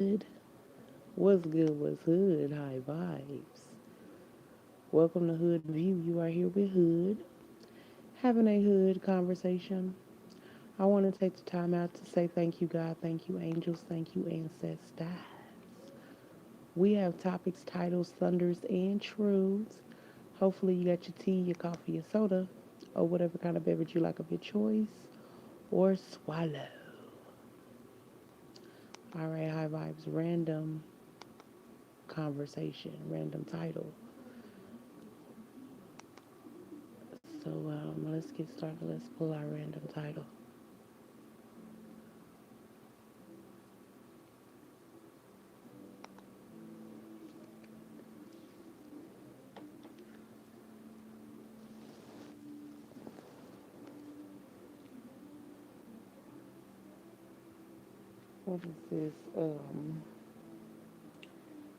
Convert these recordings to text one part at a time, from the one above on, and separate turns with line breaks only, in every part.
What's good? What's hood? High vibes. Welcome to Hood View. You are here with Hood, having a hood conversation. I want to take the time out to say thank you, God. Thank you, angels. Thank you, ancestors. We have topics, titles, thunders, and truths. Hopefully, you got your tea, your coffee, your soda, or whatever kind of beverage you like of your choice, or swallow. All right, high vibes. Random conversation, random title. So let's get started. Let's pull our random title. What is this?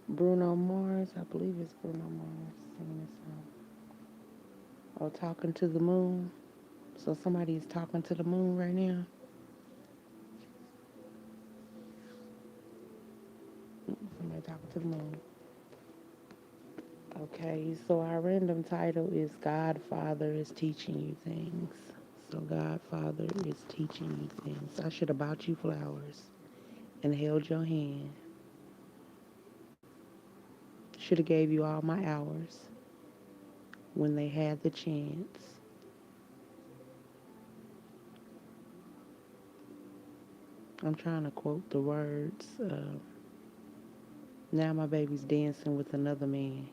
Bruno Mars. I believe it's Bruno Mars singing this song. Oh, talking to the moon. So somebody is talking to the moon right now. Somebody talking to the moon. Okay, so our random title is Godfather is teaching you things. So Godfather is teaching you things. I should have bought you flowers and held your hand. Should have gave you all my hours when they had the chance. I'm trying to quote the words. Now my baby's dancing with another man.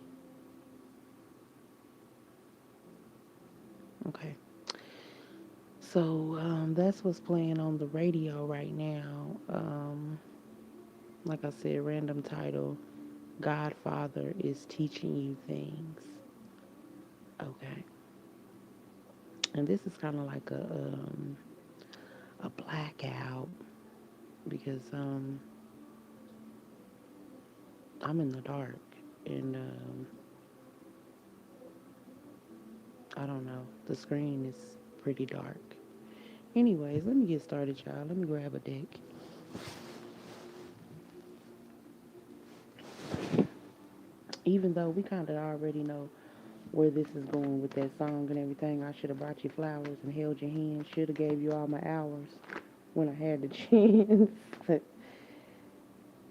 Okay. So that's what's playing on the radio right now. Like I said, random title Godfather is teaching you things. Okay. And this is kind of like a blackout because I'm in the dark and I don't know. The screen is pretty dark. Anyways, let me get started, y'all. Let me grab a deck. Even though we kind of already know where this is going with that song and everything, I should have brought you flowers and held your hand. Should have gave you all my hours when I had the chance.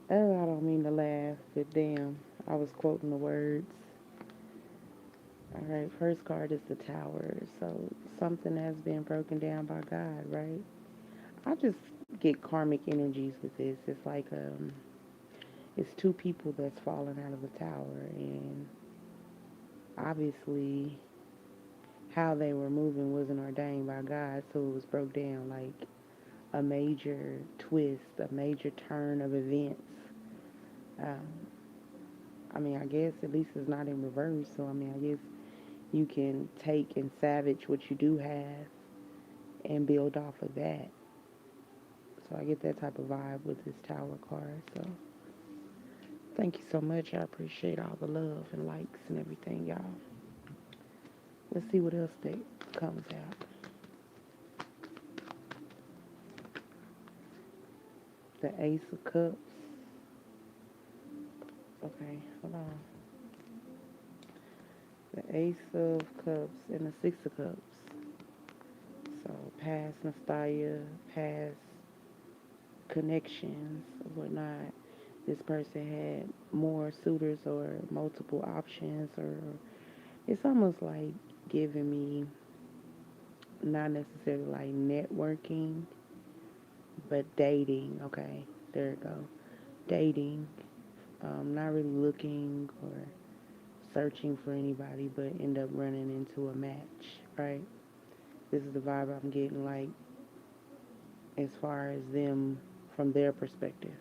Oh, I don't mean to laugh, but damn, I was quoting the words. All right, first card is the Tower. So something has been broken down by God, right? I just get karmic energies with this. It's like it's two people that's fallen out of the tower, and obviously how they were moving wasn't ordained by God, so it was broke down like a major twist, a major turn of events. Um, I mean, I guess at least it's not in reverse, so I mean, I guess you can take and savage what you do have and build off of that. So I get that type of vibe with this Tower card. So thank you so much. I appreciate all the love and likes and everything, y'all. Let's see what else that comes out. The Ace of Cups. Okay, hold on. The Ace of Cups and the Six of Cups. So past nostalgia, past connections, or whatnot. This person had more suitors or multiple options, or it's almost like giving me not necessarily like networking, but dating. Okay, there you go. Dating. Not really looking or searching for anybody, but end up running into a match, right? This is the vibe I'm getting, like, as far as them from their perspective.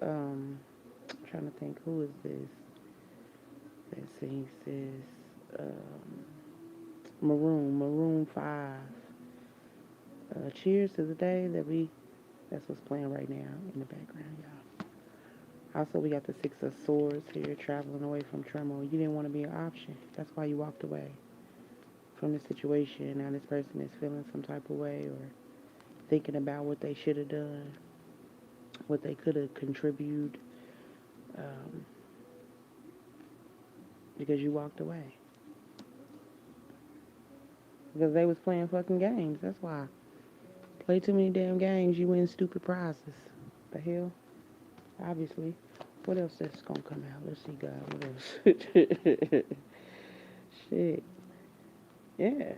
I'm trying to think, who is this? Let's see, says Maroon 5. Cheers to the day that that's what's playing right now in the background, y'all. Also, we got the Six of Swords here, traveling away from turmoil. You didn't want to be an option. That's why you walked away from the situation. Now this person is feeling some type of way or thinking about what they should have done. what they could have contributed, um, because you walked away. Because they was playing fucking games. That's why. Play too many damn games, you win stupid prizes. The hell? Obviously. What else that's gonna come out? Let's see, God. What else? Shit. Yeah.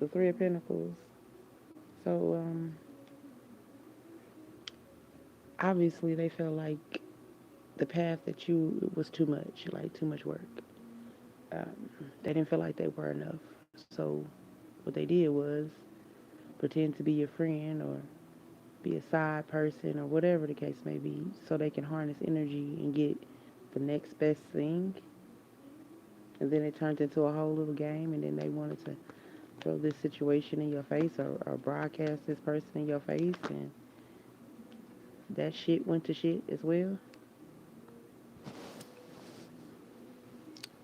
The Three of Pentacles. So, obviously they felt like the path that you was too much, like too much work. They didn't feel like they were enough. So, what they did was pretend to be your friend or be a side person or whatever the case may be, so they can harness energy and get the next best thing. And then it turned into a whole little game, and then they wanted to throw this situation in your face, or broadcast this person in your face, and that shit went to shit as well.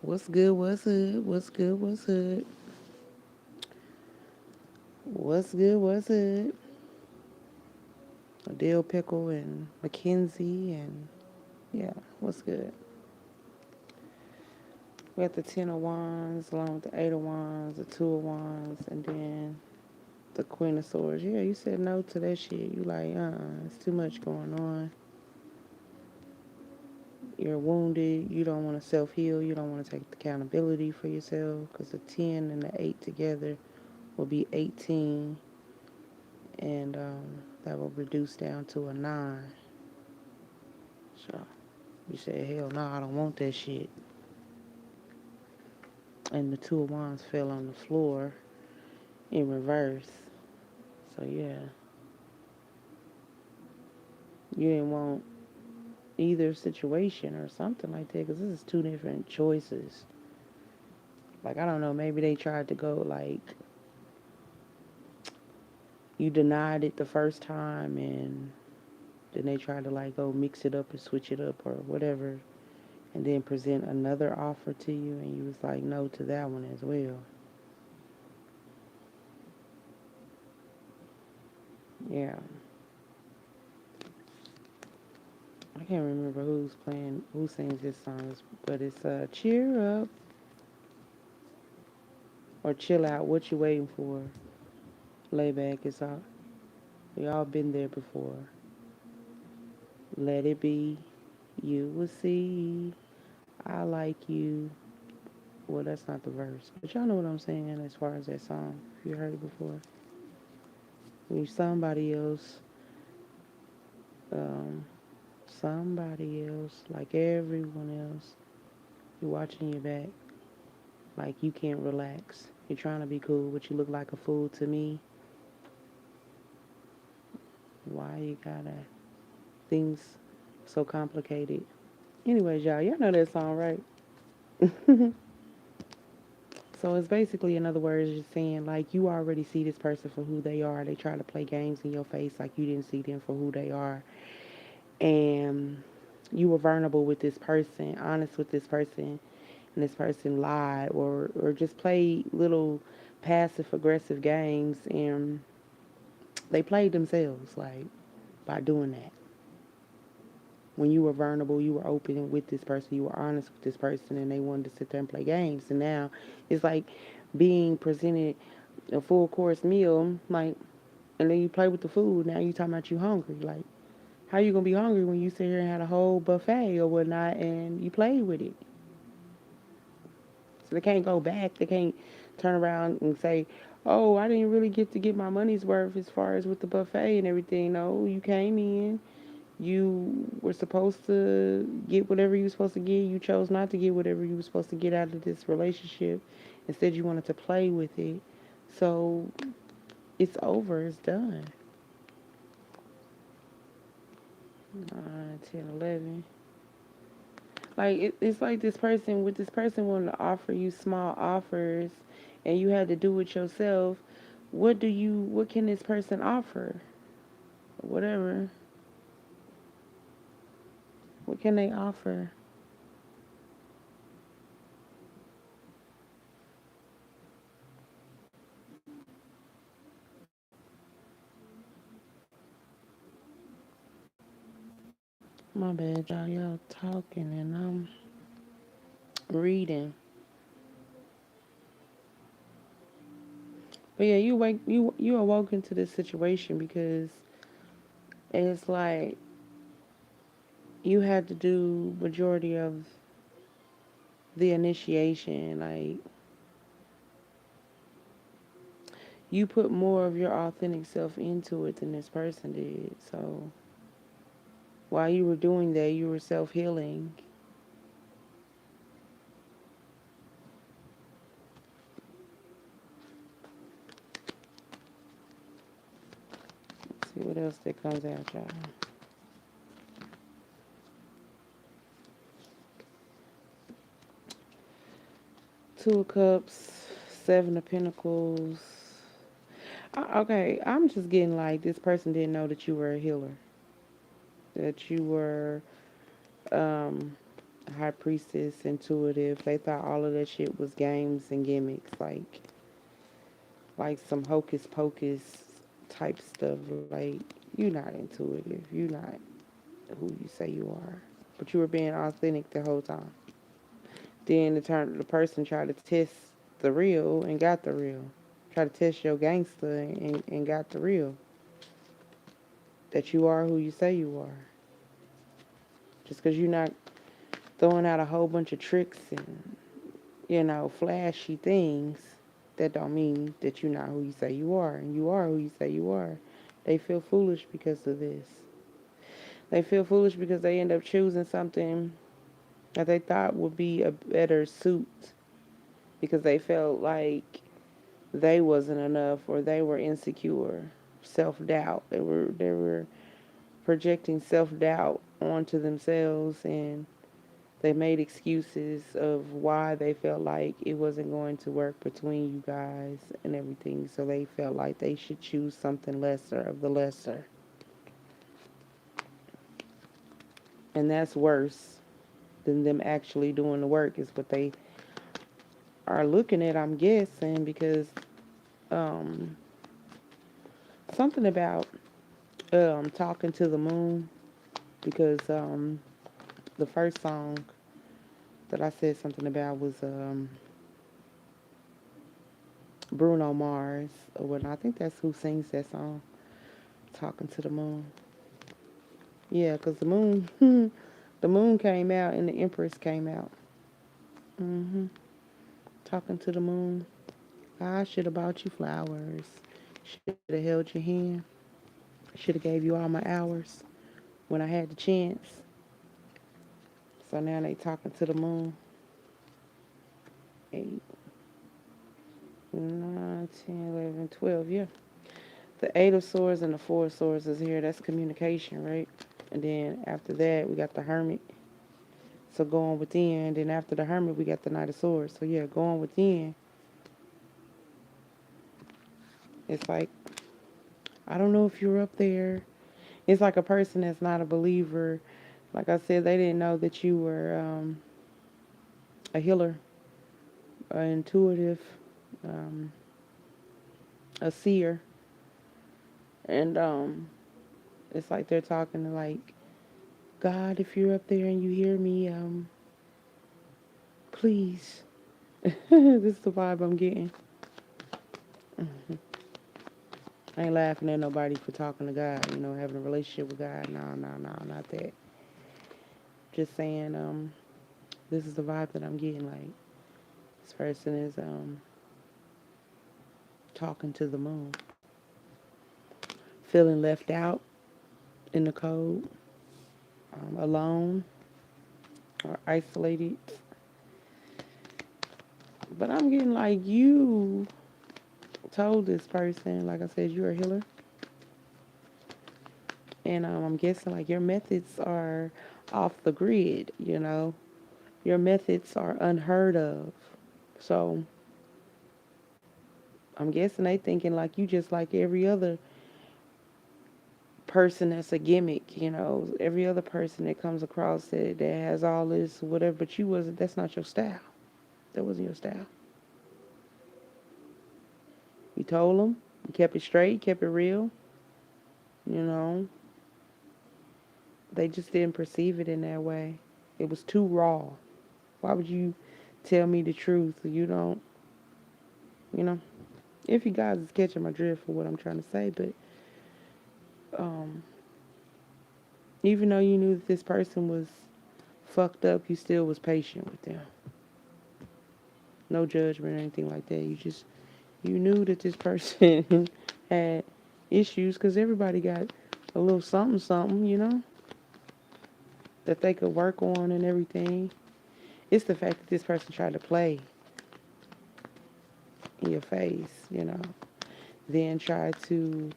What's good? What's hood? What's good? What's hood? What's good? What's hood? Adele Pickle and Mackenzie, and yeah, what's good? We got the Ten of Wands along with the Eight of Wands, the Two of Wands, and then the Queen of Swords. Yeah, you said no to that shit. You like, it's too much going on. You're wounded. You don't want to self-heal. You don't want to take accountability for yourself, because the 10 and the 8 together will be 18, and that will reduce down to a 9. So you said, hell no, I don't want that shit. And the Two of Wands fell on the floor in reverse. So yeah, you didn't want either situation or something like that, because this is two different choices. Like, I don't know, maybe they tried to go like, you denied it the first time, and then they tried to like go mix it up and switch it up or whatever, and then present another offer to you, and you was like no to that one as well. Yeah. I can't remember who sings this song, but it's Cheer Up or Chill Out. What you waiting for? Lay back. It's all, we all been there before. Let it be. You will see. I like you. Well, that's not the verse, but y'all know what I'm saying as far as that song. If you heard it before, when you um, somebody else, like everyone else, you're watching your back, like you can't relax. You're trying to be cool, but you look like a fool to me. Why you gotta things so complicated? Anyways, y'all know that song, right? So it's basically, in other words, just saying like you already see this person for who they are. They try to play games in your face like you didn't see them for who they are, and you were vulnerable with this person, honest with this person, and this person lied or just played little passive aggressive games, and they played themselves like by doing that. When you were vulnerable, you were open with this person, you were honest with this person, and they wanted to sit there and play games. And now it's like being presented a full course meal, like, and then you play with the food. Now you talking about you hungry. Like, how you gonna be hungry when you sit here and had a whole buffet or whatnot and you played with it? So they can't go back. They can't turn around and say, "Oh, I didn't really get to get my money's worth as far as with the buffet and everything." No, you came in. You were supposed to get whatever you were supposed to get. You chose not to get whatever you were supposed to get out of this relationship. Instead, you wanted to play with it. So it's over. It's done. 9, 10, 11. Like, it's like this person wanted to offer you small offers, and you had to do it yourself. What can this person offer? Whatever. What can they offer? My bad, y'all. Y'all talking and I'm reading. But yeah, you awoke into this situation because it's like you had to do majority of the initiation. Like you put more of your authentic self into it than this person did. So while you were doing that, you were self healing. See what else that comes out, y'all. Two of Cups, Seven of Pentacles. Okay, I'm just getting like this person didn't know that you were a healer, that you were a high priestess, intuitive. They thought all of that shit was games and gimmicks, like some hocus pocus type stuff. Like you're not intuitive, you're not who you say you are, but you were being authentic the whole time. Then the person tried to test the real and got the real. Try to test your gangster and got the real. That you are who you say you are. Just because you're not throwing out a whole bunch of tricks and, flashy things, that don't mean that you're not who you say you are. And you are who you say you are. They feel foolish because of this. They feel foolish because they end up choosing something that they thought would be a better suit because they felt like they wasn't enough or they were insecure, self-doubt. They were projecting self-doubt onto themselves, and they made excuses of why they felt like it wasn't going to work between you guys and everything. So they felt like they should choose something lesser of the lesser. And that's worse than them actually doing the work, is what they are looking at, I'm guessing, because um, something about talking to the moon, because the first song that I said something about was Bruno Mars or whatnot. I think that's who sings that song, Talking to the Moon. Yeah, because the moon, the moon came out and the Empress came out. hmm Talking to the moon. I should have bought you flowers. Should have held your hand. Should have gave you all my hours when I had the chance. So now they talking to the moon. 8, 9, 10, 11, 12. Yeah. The Eight of Swords and the Four of Swords is here. That's communication, right? And then after that, we got the Hermit. So going within. Then after the Hermit, we got the Knight of Swords. So yeah, going within. It's like, I don't know if you're up there. It's like a person that's not a believer. Like I said, they didn't know that you were a healer, an intuitive, um, a seer. And it's like they're talking to like, God, if you're up there and you hear me, please. This is the vibe I'm getting. I ain't laughing at nobody for talking to God, having a relationship with God. No, no, no, not that. Just saying, this is the vibe that I'm getting. Like, this person is talking to the moon, feeling left out in the cold, alone or isolated. But I'm getting like you told this person, like I said, you're a healer. And I'm guessing like your methods are off the grid. Your methods are unheard of. So I'm guessing they thinking like you just like every other person that's a gimmick. Every other person that comes across that has all this whatever, but that's not your style. That wasn't your style. You told them, you kept it straight, kept it real, you know. They just didn't perceive it in that way. It was too raw. Why would you tell me the truth? You don't, you know. If you guys is catching my drift for what I'm trying to say, but um, even though you knew that this person was fucked up, you still was patient with them. No judgment or anything like that. You knew that this person had issues because everybody got a little something, something, that they could work on and everything. It's the fact that this person tried to play in your face, then try to,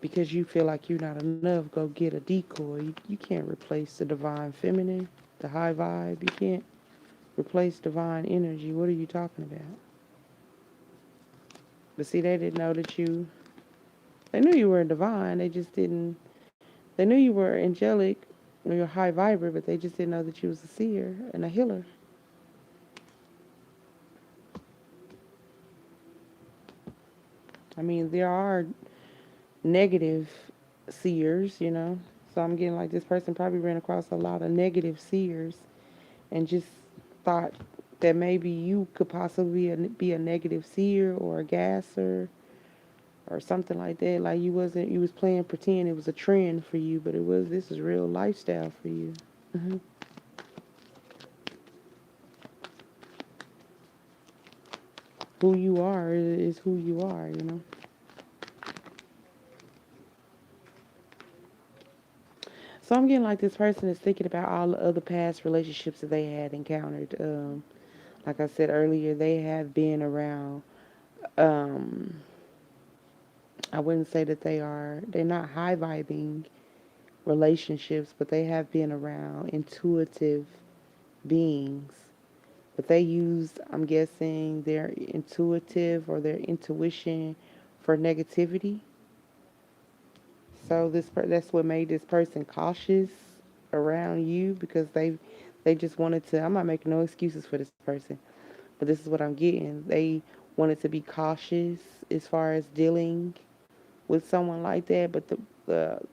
because you feel like you're not enough, go get a decoy. You can't replace the divine feminine, the high vibe. You can't replace divine energy. What are you talking about? But see, they didn't know that they knew you were divine. They just didn't, they knew you were angelic, or you're high vibrer, but they just didn't know that you was a seer and a healer. I mean, there are negative seers. So I'm getting like this person probably ran across a lot of negative seers and just thought that maybe you could possibly be a negative seer or a gasser or something like that. Like you was playing pretend it was a trend for you, but this is real lifestyle for you. hmm Who you are is who you are. So I'm getting like this person is thinking about all the other past relationships that they had encountered. Like I said earlier, they have been around. Um, I wouldn't say that they're not high vibing relationships, but they have been around intuitive beings. But they use, I'm guessing, their intuitive or their intuition for negativity. So that's what made this person cautious around you because they just wanted to. I'm not making no excuses for this person, but this is what I'm getting. They wanted to be cautious as far as dealing with someone like that, but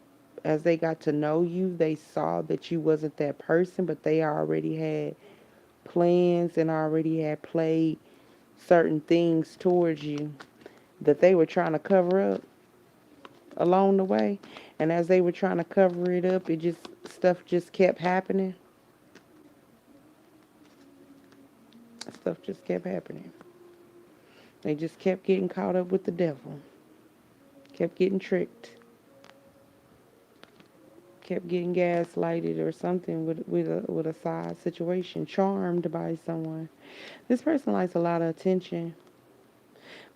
as they got to know you, they saw that you wasn't that person, but they already had plans and already had played certain things towards you that they were trying to cover up along the way. And as they were trying to cover it up, stuff just kept happening. Stuff just kept happening. They just kept getting caught up with the devil. Kept getting tricked. Kept getting gaslighted or something with a side situation, charmed by someone. This person likes a lot of attention.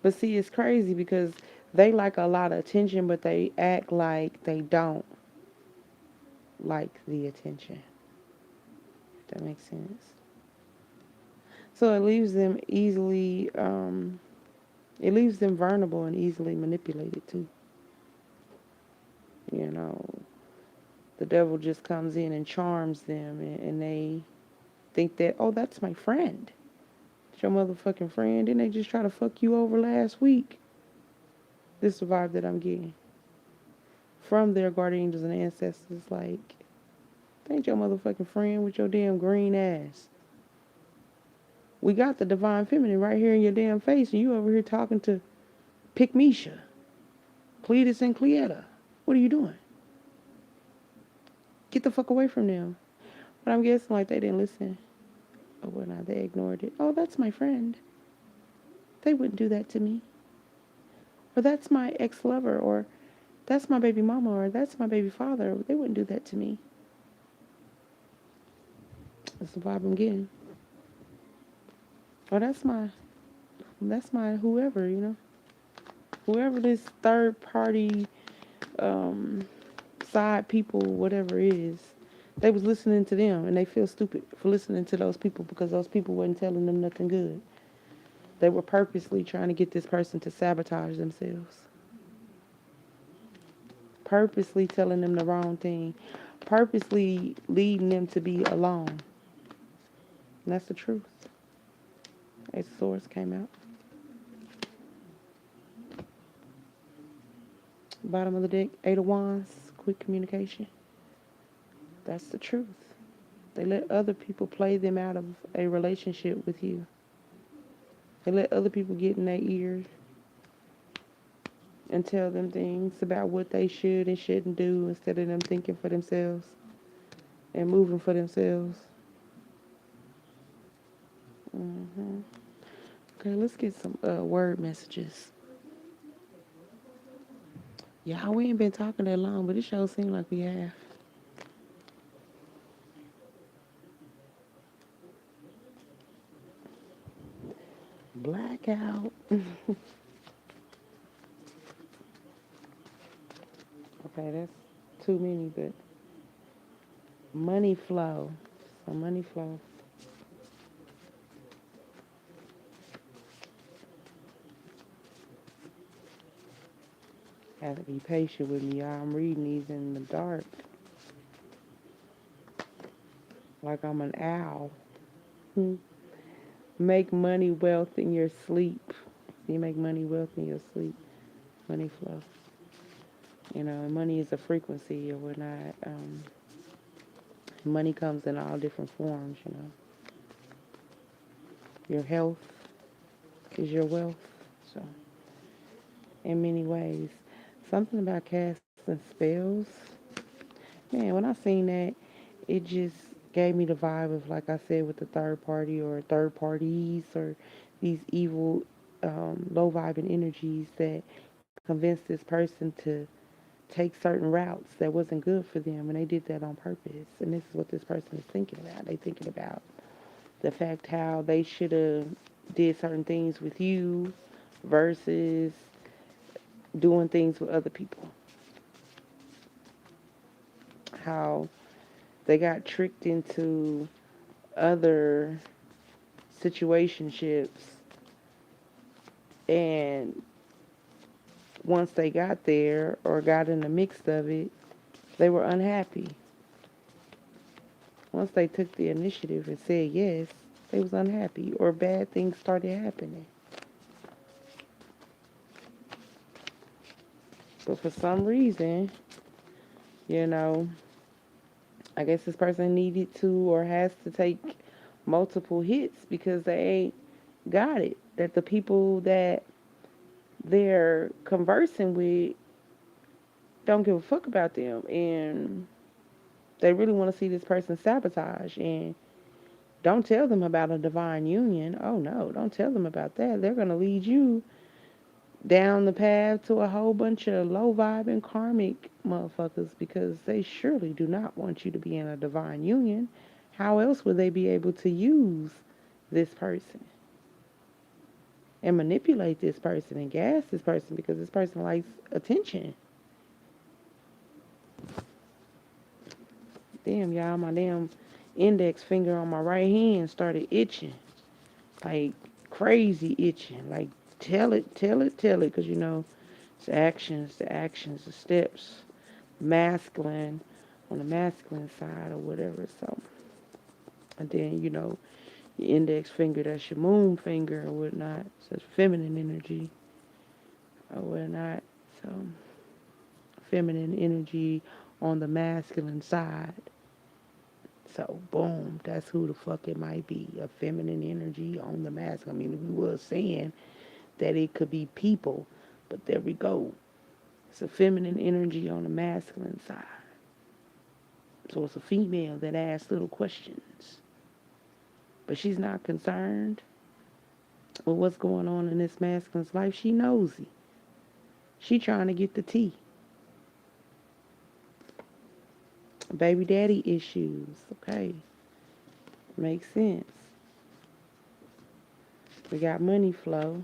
But see, it's crazy because they like a lot of attention, but they act like they don't like the attention. If that makes sense. So it leaves them vulnerable and easily manipulated too. You know, the devil just comes in and charms them, and they think that, oh, that's my friend. It's your motherfucking friend. Didn't they just try to fuck you over last week? This is the vibe that I'm getting from their guardian angels and ancestors. Like, they ain't your motherfucking friend with your damn green ass. We got the divine feminine right here in your damn face, and you over here talking to Pygmisha, Cletus, and Cleetta. What are you doing? Get the fuck away from them. But I'm guessing like they didn't listen or whatnot. They ignored it. Oh, that's my friend. They wouldn't do that to me. Or that's my ex-lover. Or that's my baby mama. Or that's my baby father. They wouldn't do that to me. That's the vibe I'm getting. Or that's my whoever. Whoever this third party um, side people, whatever it is, they was listening to them and they feel stupid for listening to those people because those people wasn't telling them nothing good. They were purposely trying to get this person to sabotage themselves. Purposely telling them the wrong thing. Purposely leading them to be alone. And that's the truth. Ace of Swords came out. Bottom of the deck, Eight of Wands, quick communication. That's the truth. They let other people play them out of a relationship with you. They let other people get in their ears and tell them things about what they should and shouldn't do instead of them thinking for themselves and moving for themselves. hmm Okay, let's get some word messages. Y'all, we ain't been talking that long, but it sure seems like we have. Blackout. Okay, that's too many, but money flow. So money flow. Have to be patient with me, y'all. I'm reading these in the dark, like I'm an owl. Hmm. Make money, wealth in your sleep. So you make money, wealth in your sleep. Money flow. And money is a frequency or whatnot. Money comes in all different forms. Your health is your wealth. So, in many ways, something about casting spells. Man, when I seen that, it just gave me the vibe of, like I said, with the third party or third parties or these evil, low vibing energies that convinced this person to take certain routes that wasn't good for them, and they did that on purpose. And this is what this person is thinking about. They thinking about the fact how they should have did certain things with you versus doing things with other people. How they got tricked into other situationships, and once they got there or got in the mix of it, they were unhappy. Once they took the initiative and said yes, they was unhappy or bad things started happening. But for some reason, you know, I guess this person needed to or has to take multiple hits because they ain't got it. That the people that they're conversing with don't give a fuck about them, and they really want to see this person sabotage. And don't tell them about a divine union. Oh no, don't tell them about that. They're going to lead you down the path to a whole bunch of low vibing karmic motherfuckers because they surely do not want you to be in a divine union. How else would they be able to use this person and manipulate this person and gas this person because this person likes attention? Damn, y'all, my damn index finger on my right hand started itching. Like crazy itching. Like tell it, tell it, tell it, because it's the actions, the steps, masculine on the masculine side or whatever. So, and then your index finger, that's your moon finger or whatnot. So it's feminine energy or whatnot. So feminine energy on the masculine side. So boom, that's who the fuck it might be. A feminine energy on the masculine. I mean, we were saying that it could be people, but there we go. It's a feminine energy on the masculine side. So it's a female that asks little questions. But she's not concerned with what's going on in this masculine's life. She nosy. She trying to get the tea. Baby daddy issues. Okay. Makes sense. We got money flow.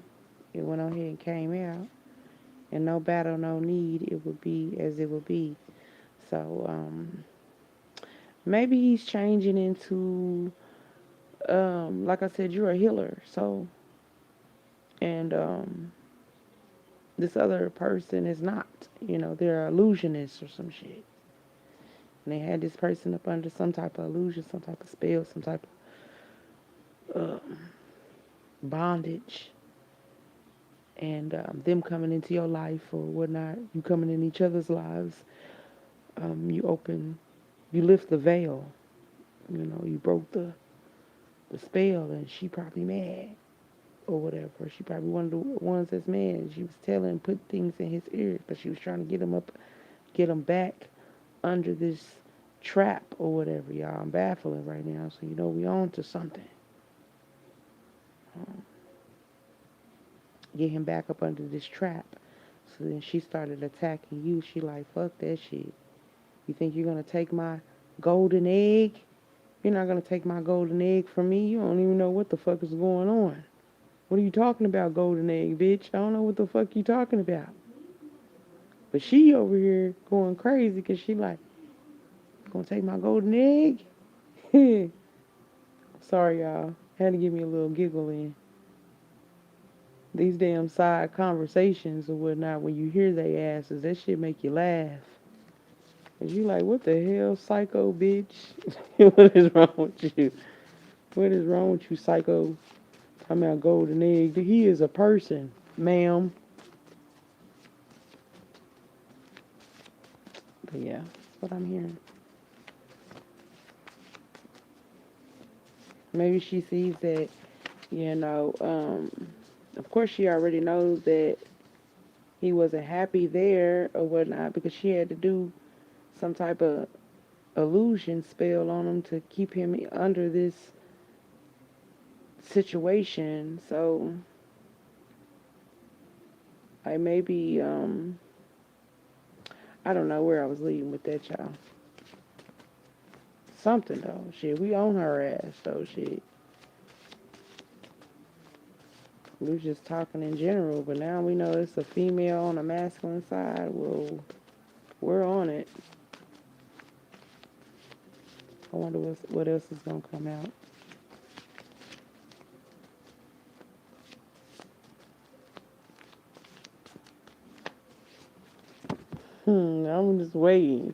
It went on here and came out. And no battle, no need. It would be as it would be. So, maybe he's changing into, like I said, you're a healer. So, and this other person is not. They're illusionists or some shit. And they had this person up under some type of illusion, some type of spell, some type of bondage. And them coming into your life or whatnot, you coming in each other's lives, you open You lift the veil. You know, you broke the spell, and she probably mad or whatever. She probably one of the ones that's mad. She was telling, put things in his ears, but she was trying to get him up, get him back under this trap or whatever, y'all. I'm baffling right now, so you know we on to something. Um, get him back up under this trap. So then she started attacking you. She like, fuck that shit. You think you're gonna take my golden egg? You're not gonna take my golden egg from me. You don't even know what the fuck is going on. What are you talking about, golden egg, bitch? I don't know what the fuck you talking about. But she over here going crazy because she like, gonna take my golden egg? Sorry, y'all. Had to give me a little giggle in. These damn side conversations or whatnot, when you hear they asses, that shit make you laugh. And you like, what the hell, psycho bitch? What is wrong with you? What is wrong with you, psycho? Talking about golden egg. He is a person, ma'am. But yeah, that's what I'm hearing. Maybe she sees that, you know, of course she already knows that he wasn't happy there or whatnot because she had to do some type of illusion spell on him to keep him under this situation. So I maybe I don't know where I was leading with that, y'all. Something though, shit. We on her ass though, shit. We was just talking in general, but now we know it's a female on the masculine side. Well, we're on it. I wonder what else is gonna come out. I'm just waiting.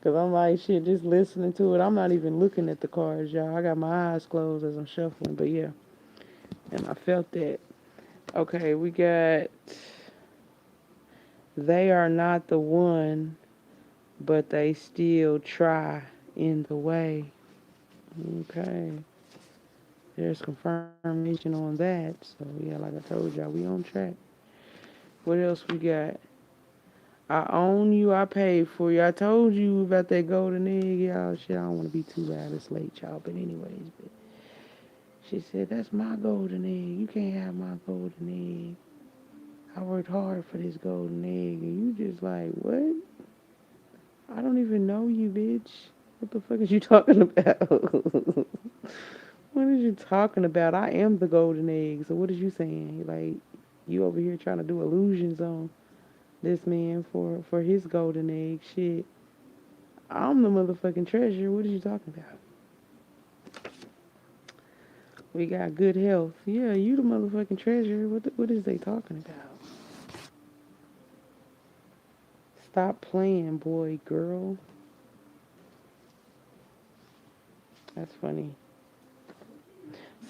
Cause I'm like shit, just listening to it. I'm not even looking at the cards, y'all. I got my eyes closed as I'm shuffling, but yeah. And I felt that. Okay, we got they are not the one, but they still try in the way. Okay. There's confirmation on that. So yeah, like I told y'all, we on track. What else we got? I own you, I paid for you. I told you about that golden egg, y'all. Shit, I don't want to be too loud. It's late, y'all. But anyways, but she said, that's my golden egg. You can't have my golden egg. I worked hard for this golden egg. And you just like, what? I don't even know you, bitch. What the fuck is you talking about? What is you talking about? I am the golden egg. So what is you saying? Like, you over here trying to do illusions on this man for his golden egg. Shit. I'm the motherfucking treasure. What are you talking about? We got good health. Yeah, you the motherfucking treasure. What is they talking about? Stop playing, boy, girl. That's funny.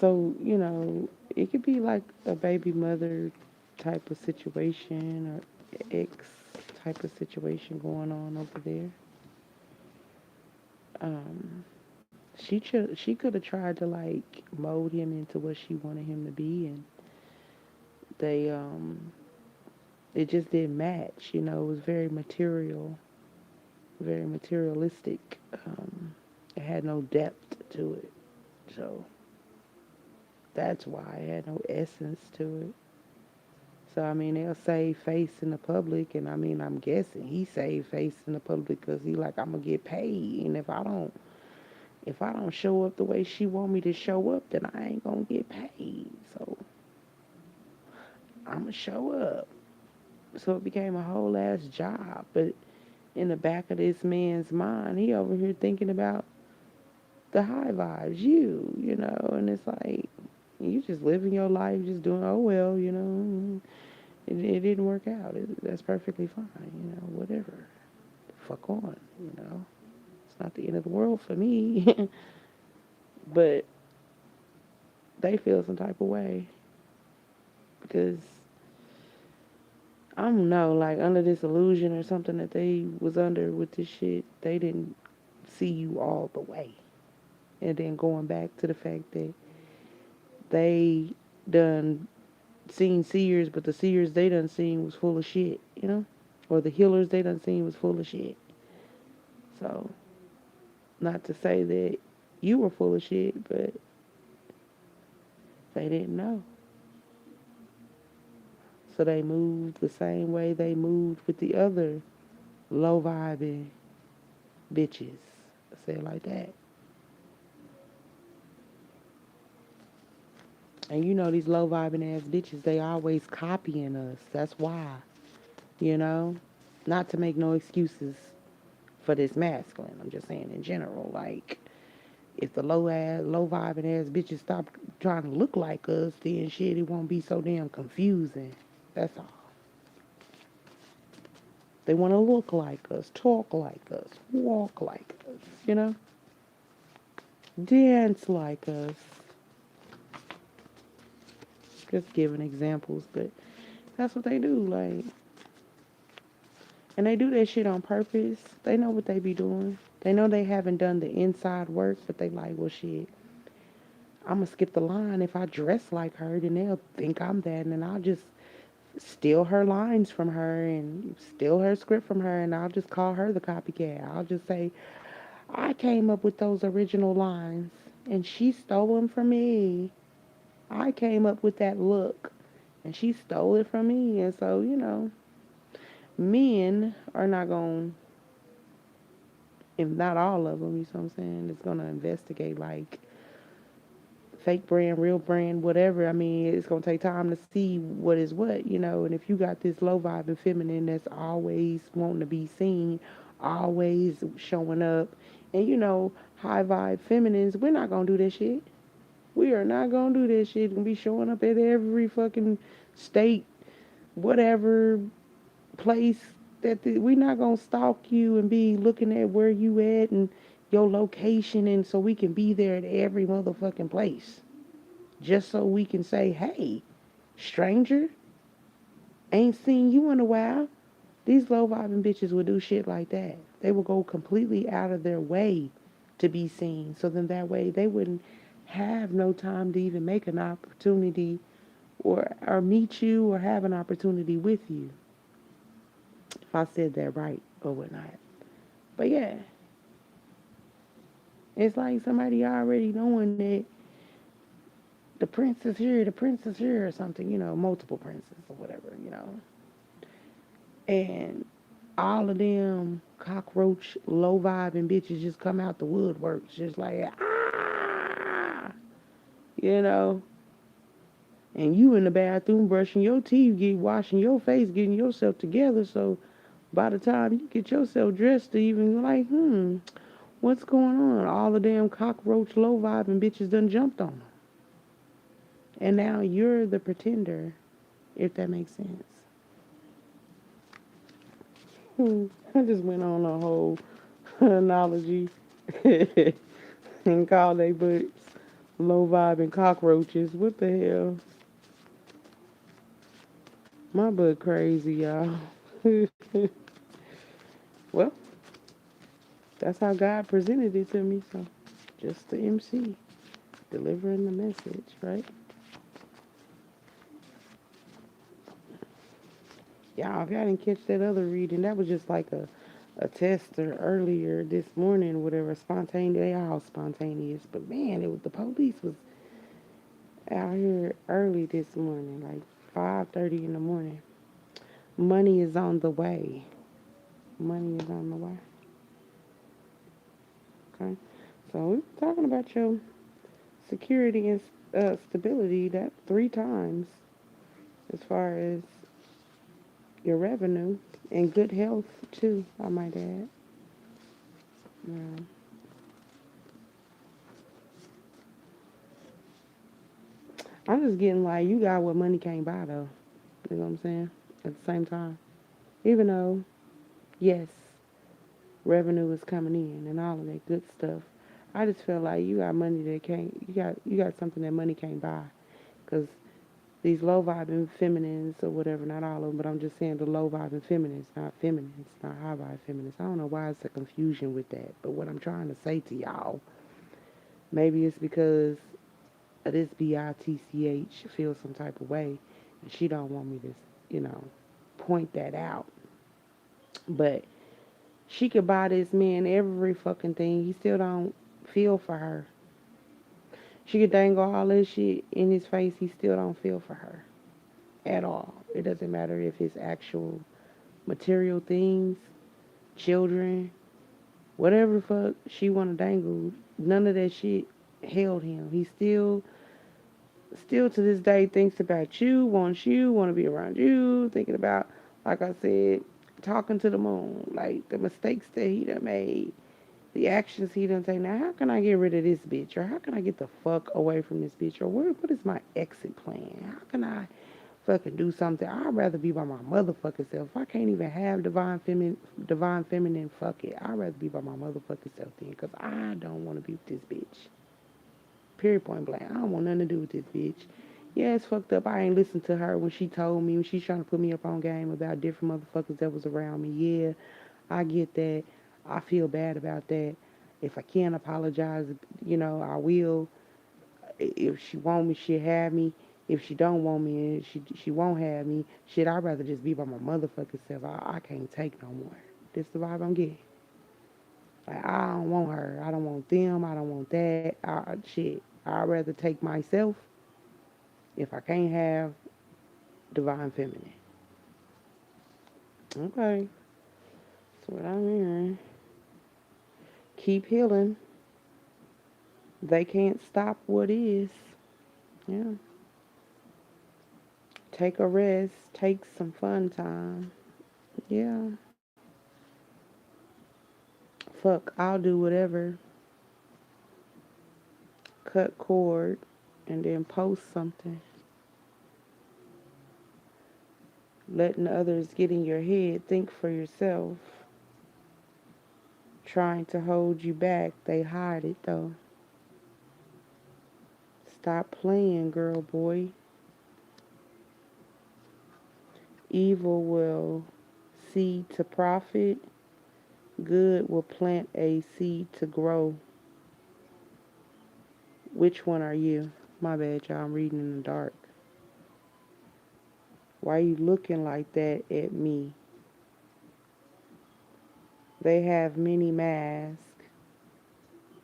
So, you know, it could be like a baby mother type of situation or ex type of situation going on over there. Um, she could have tried to like mold him into what she wanted him to be, and they it just didn't match. You know, it was very material, very materialistic. It had no depth to it, so that's why it had no essence to it. So I mean, they'll save face in the public, and I mean, I'm guessing he saved face in the public because he like I'm gonna get paid, and if I don't show up the way she want me to show up, then I ain't gonna get paid. So I'm gonna show up. So it became a whole ass job, but in the back of this man's mind, he over here thinking about the high vibes, you know, and it's like you just living your life, just doing, oh well, you know, it didn't work out. That's perfectly fine, you know, whatever. Fuck on, you know. It's not the end of the world for me, but they feel some type of way because I don't know, like under this illusion or something that they was under with this shit, they didn't see you all the way. And then going back to the fact that they done seen seers, but the seers they done seen was full of shit, you know? Or the healers they done seen was full of shit. So, not to say that you were full of shit, but they didn't know. So they moved the same way they moved with the other low vibing bitches. Say it like that. And you know these low vibing ass bitches, they always copying us. That's why. You know? Not to make no excuses for this masculine. I'm just saying in general. Like, if the low vibing ass bitches stop trying to look like us, then shit, it won't be so damn confusing. That's all. They want to look like us, talk like us, walk like us, you know? Dance like us. Just giving examples, but that's what they do, like. And they do that shit on purpose. They know what they be doing. They know they haven't done the inside work, but they like, well, shit, I'm gonna skip the line. If I dress like her, then they'll think I'm that, and then I'll just steal her lines from her and steal her script from her, and I'll just call her the copycat. I'll just say, I came up with those original lines, and she stole them from me. I came up with that look, and she stole it from me. And so, you know, men are not going, if not all of them, you know what I'm saying, it's going to investigate like fake brand, real brand, whatever. I mean, it's going to take time to see what is what, you know. And if you got this low vibe and feminine that's always wanting to be seen, always showing up, and you know, high vibe feminines, we're not going to do that shit. We are not going to do that shit and be showing up at every fucking state, whatever place we not gonna stalk you and be looking at where you at and your location, and so we can be there at every motherfucking place just so we can say, hey, stranger, ain't seen you in a while. These low vibing bitches would do shit like that. They will go completely out of their way to be seen, so then that way they wouldn't have no time to even make an opportunity or meet you or have an opportunity with you, if I said that right or whatnot. But yeah, it's like somebody already knowing that the prince is here, the prince is here, or something, you know, multiple princes or whatever, you know. And all of them cockroach, low vibing bitches just come out the woodworks, just like, ah, you know. And you in the bathroom brushing your teeth, washing your face, getting yourself together. So by the time you get yourself dressed to even like, what's going on? All the damn cockroach low vibing bitches done jumped on them. And now you're the pretender, if that makes sense. I just went on a whole analogy and called they butts low vibing cockroaches. What the hell? My butt crazy, y'all. Well, that's how God presented it to me, so just the MC delivering the message, right? Y'all, if y'all didn't catch that other reading, that was just like a tester earlier this morning, whatever, spontaneous. They all spontaneous, but man, it was the police was out here early this morning, like 5:30 in the morning. Money is on the way. Money is on the way. Okay, so we're talking about your security and stability that 3 times as far as your revenue and good health too, I might add. Yeah. I'm just getting like you got what money can't buy though. You know what I'm saying? At the same time. Even though, yes, revenue is coming in and all of that good stuff. I just feel like you got money that can't you got something that money can't buy. Cause These low vibing feminines or whatever, not all of them, but I'm just saying the low vibing feminines, not high vibe feminists. I don't know why it's a confusion with that, but what I'm trying to say to y'all, maybe it's because of this bitch feel some type of way, and she don't want me to, you know, point that out. But she could buy this man every fucking thing. He still don't feel for her. She could dangle all this shit in his face. He still don't feel for her at all. It doesn't matter if it's actual material things, children, whatever the fuck she want to dangle. None of that shit held him. He still to this day thinks about you, want to be around you, thinking about, like I said, talking to the moon, like the mistakes that he done made, the actions he done taken. Now, how can I get rid of this bitch? Or how can I get the fuck away from this bitch? Or what is my exit plan? How can I fucking do something? I'd rather be by my motherfucking self. If I can't even have divine feminine, fuck it. I'd rather be by my motherfucking self then, because I don't want to be with this bitch. Period, point blank. I don't want nothing to do with this bitch. Yeah, it's fucked up. I ain't listened to her when she told me, when she's trying to put me up on game about different motherfuckers that was around me. Yeah, I get that. I feel bad about that. If I can't apologize, I will. If she want me, she'll have me. If she don't want me, she won't have me. Shit, I'd rather just be by my motherfucking self. I can't take no more. This the vibe I'm getting. Like, I don't want her. I don't want them. I don't want that. Shit. I'd rather take myself if I can't have divine feminine. Okay. That's what I'm hearing. Keep healing. They can't stop what is. Yeah. Take a rest. Take some fun time. Yeah. Fuck, I'll do whatever. Cut cord and then post something. Letting others get in your head. Think for yourself. Trying to hold you back. They hide it though. Stop playing, girl, boy. Evil will seed to profit. Good will plant a seed to grow. Which one are you? My bad, y'all. I'm reading in the dark. Why you looking like that at me? They have many masks,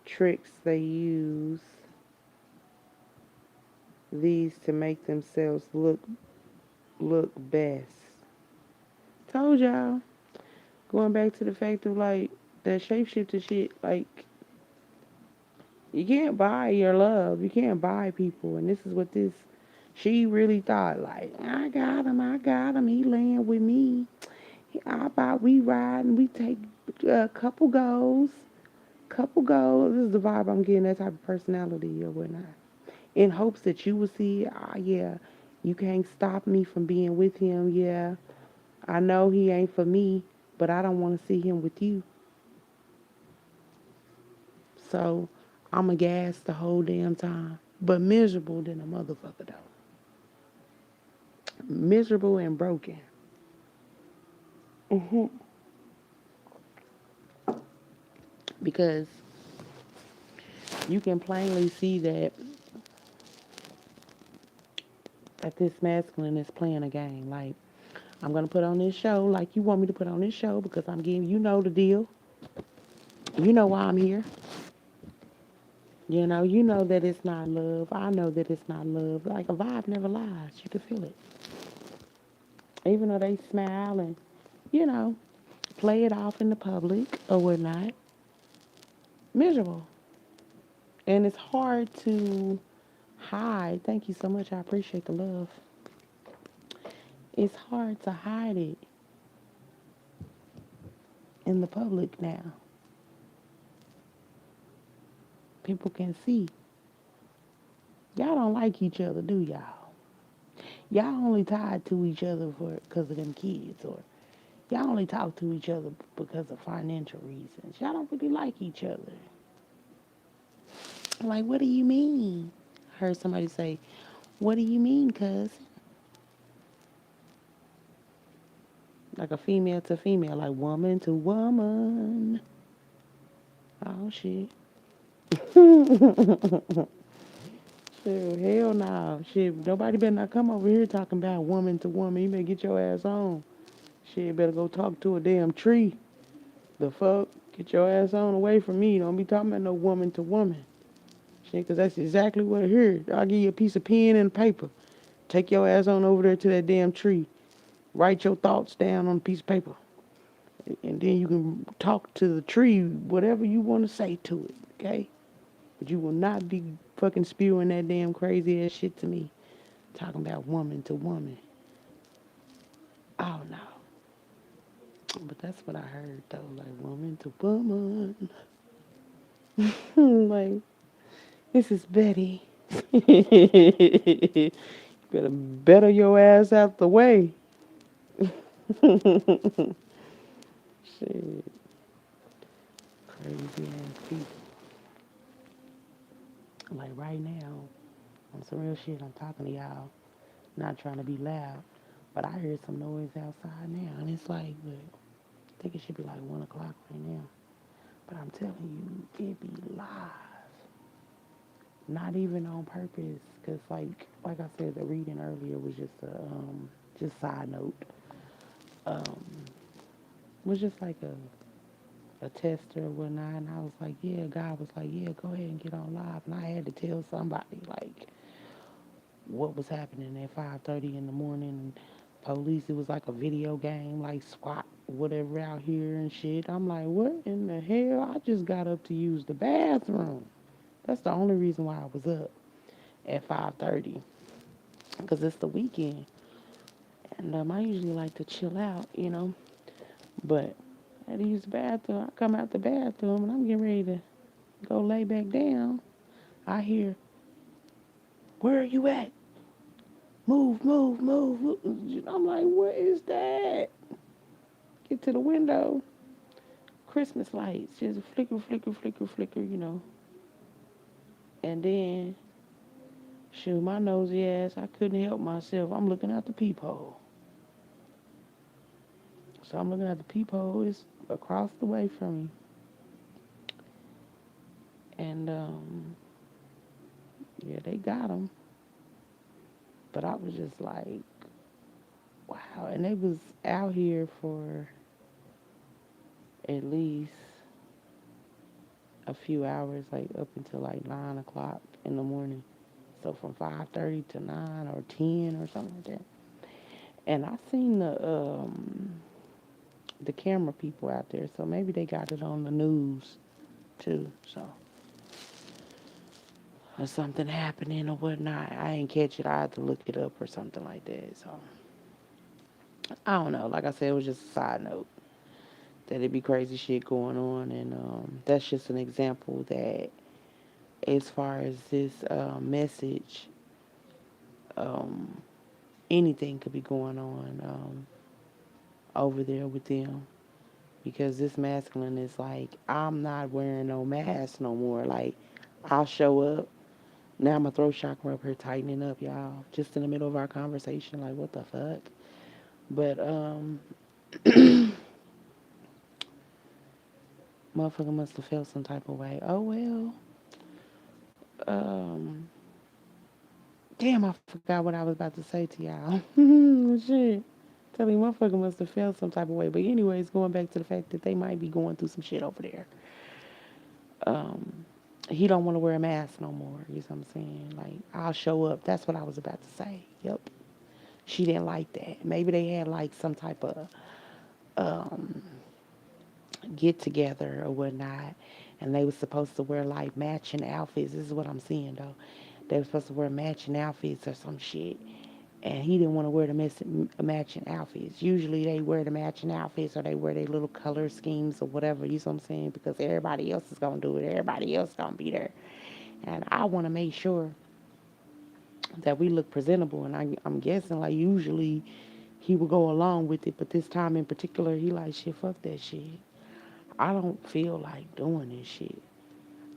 tricks they use these to make themselves look best. Told y'all. Going back to the fact of like that shapeshifter shit, like you can't buy your love. You can't buy people. And this is what this she really thought, like, I got him, he laying with me. We ride and we take a couple goes. This is the vibe I'm getting, that type of personality or whatnot. In hopes that you will see, yeah, you can't stop me from being with him. Yeah, I know he ain't for me, but I don't want to see him with you. So I'm a gas the whole damn time. But miserable than a motherfucker though. Miserable and broken. Because you can plainly see that this masculine is playing a game. Like, I'm gonna put on this show like you want me to put on this show because I'm giving the deal. You know why I'm here. You know that it's not love. I know that it's not love. Like a vibe never lies. You can feel it. Even though they smile and, you know, play it off in the public or whatnot. Miserable. And it's hard to hide. Thank you so much. I appreciate the love. It's hard to hide it in the public now. People can see. Y'all don't like each other, do y'all? Y'all only tied to each other for because of them kids, or y'all only talk to each other because of financial reasons. Y'all don't really like each other. Like, what do you mean? I heard somebody say, What do you mean, cuz? Like a female to female, like woman to woman. Oh shit. Shit, hell nah. Shit, nobody better not come over here talking about woman to woman. You better get your ass on. Shit, better go talk to a damn tree. The fuck? Get your ass on away from me. Don't be talking about no woman to woman. Shit, 'cause that's exactly what I heard. I'll give you a piece of pen and paper. Take your ass on over there to that damn tree. Write your thoughts down on a piece of paper. And then you can talk to the tree whatever you want to say to it, okay? But you will not be fucking spewing that damn crazy ass shit to me. Talking about woman to woman. Oh no. But that's what I heard though, like woman to woman. Like, this is Betty. Better better your ass out the way. Shit. Crazy ass people. Like right now, on some real shit, I'm talking to y'all, not trying to be loud. But I hear some noise outside now, and it's like, look, I think it should be like 1 o'clock right now. But I'm telling you, it be live. Not even on purpose, cause like I said, the reading earlier was just a just side note. Um, was just like a tester or whatnot, and I was like, yeah, God was like, yeah, go ahead and get on live, and I had to tell somebody like what was happening at 5:30 in the morning. Police, it was like a video game, like SWAT, whatever out here and shit. I'm like, what in the hell? I just got up to use the bathroom. That's the only reason why I was up at 5:30, because it's the weekend, and I usually like to chill out, you know. But I had to use the bathroom. I come out the bathroom and I'm getting ready to go lay back down. I hear, where are you at? Move, move, move, move. I'm like, what is that? Get to the window. Christmas lights, just flicker, flicker, flicker, flicker, you know. And then, shoot, my nosy ass, I couldn't help myself. I'm looking out the peephole. So I'm looking at the peephole. It's across the way from me. And, yeah, they got him. But I was just like, wow. And they was out here for at least a few hours, like up until like 9 o'clock in the morning. So from 5:30 to 9 or 10 or something like that. And I seen the camera people out there, so maybe they got it on the news too. So or something happening or whatnot. I ain't catch it. I had to look it up or something like that. So I don't know. Like I said, it was just a side note that it be crazy shit going on, and that's just an example that as far as this message, um, anything could be going on over there with them, because this masculine is like, I'm not wearing no mask no more. Like, I'll show up. Now my throat chakra up here tightening up, y'all. Just in the middle of our conversation, like, what the fuck? But motherfucker must have felt some type of way. Oh well. Um, damn, I forgot what I was about to say to y'all. Shit. Tell me, motherfucker must have felt some type of way. But anyways, going back to the fact that they might be going through some shit over there. Um, he don't want to wear a mask no more. You know what I'm saying? Like, I'll show up. That's what I was about to say. Yep. She didn't like that. Maybe they had like some type of um, get together or whatnot, and they was supposed to wear like matching outfits. This is what I'm seeing though. They were supposed to wear matching outfits or some shit, and he didn't want to wear the matching outfits. Usually they wear the matching outfits or they wear their little color schemes or whatever. You know what I'm saying? Because everybody else is gonna do it. Everybody else gonna be there, and I want to make sure that we look presentable. And I'm guessing like usually he would go along with it, but this time in particular, he like, shit, fuck that shit. I don't feel like doing this shit.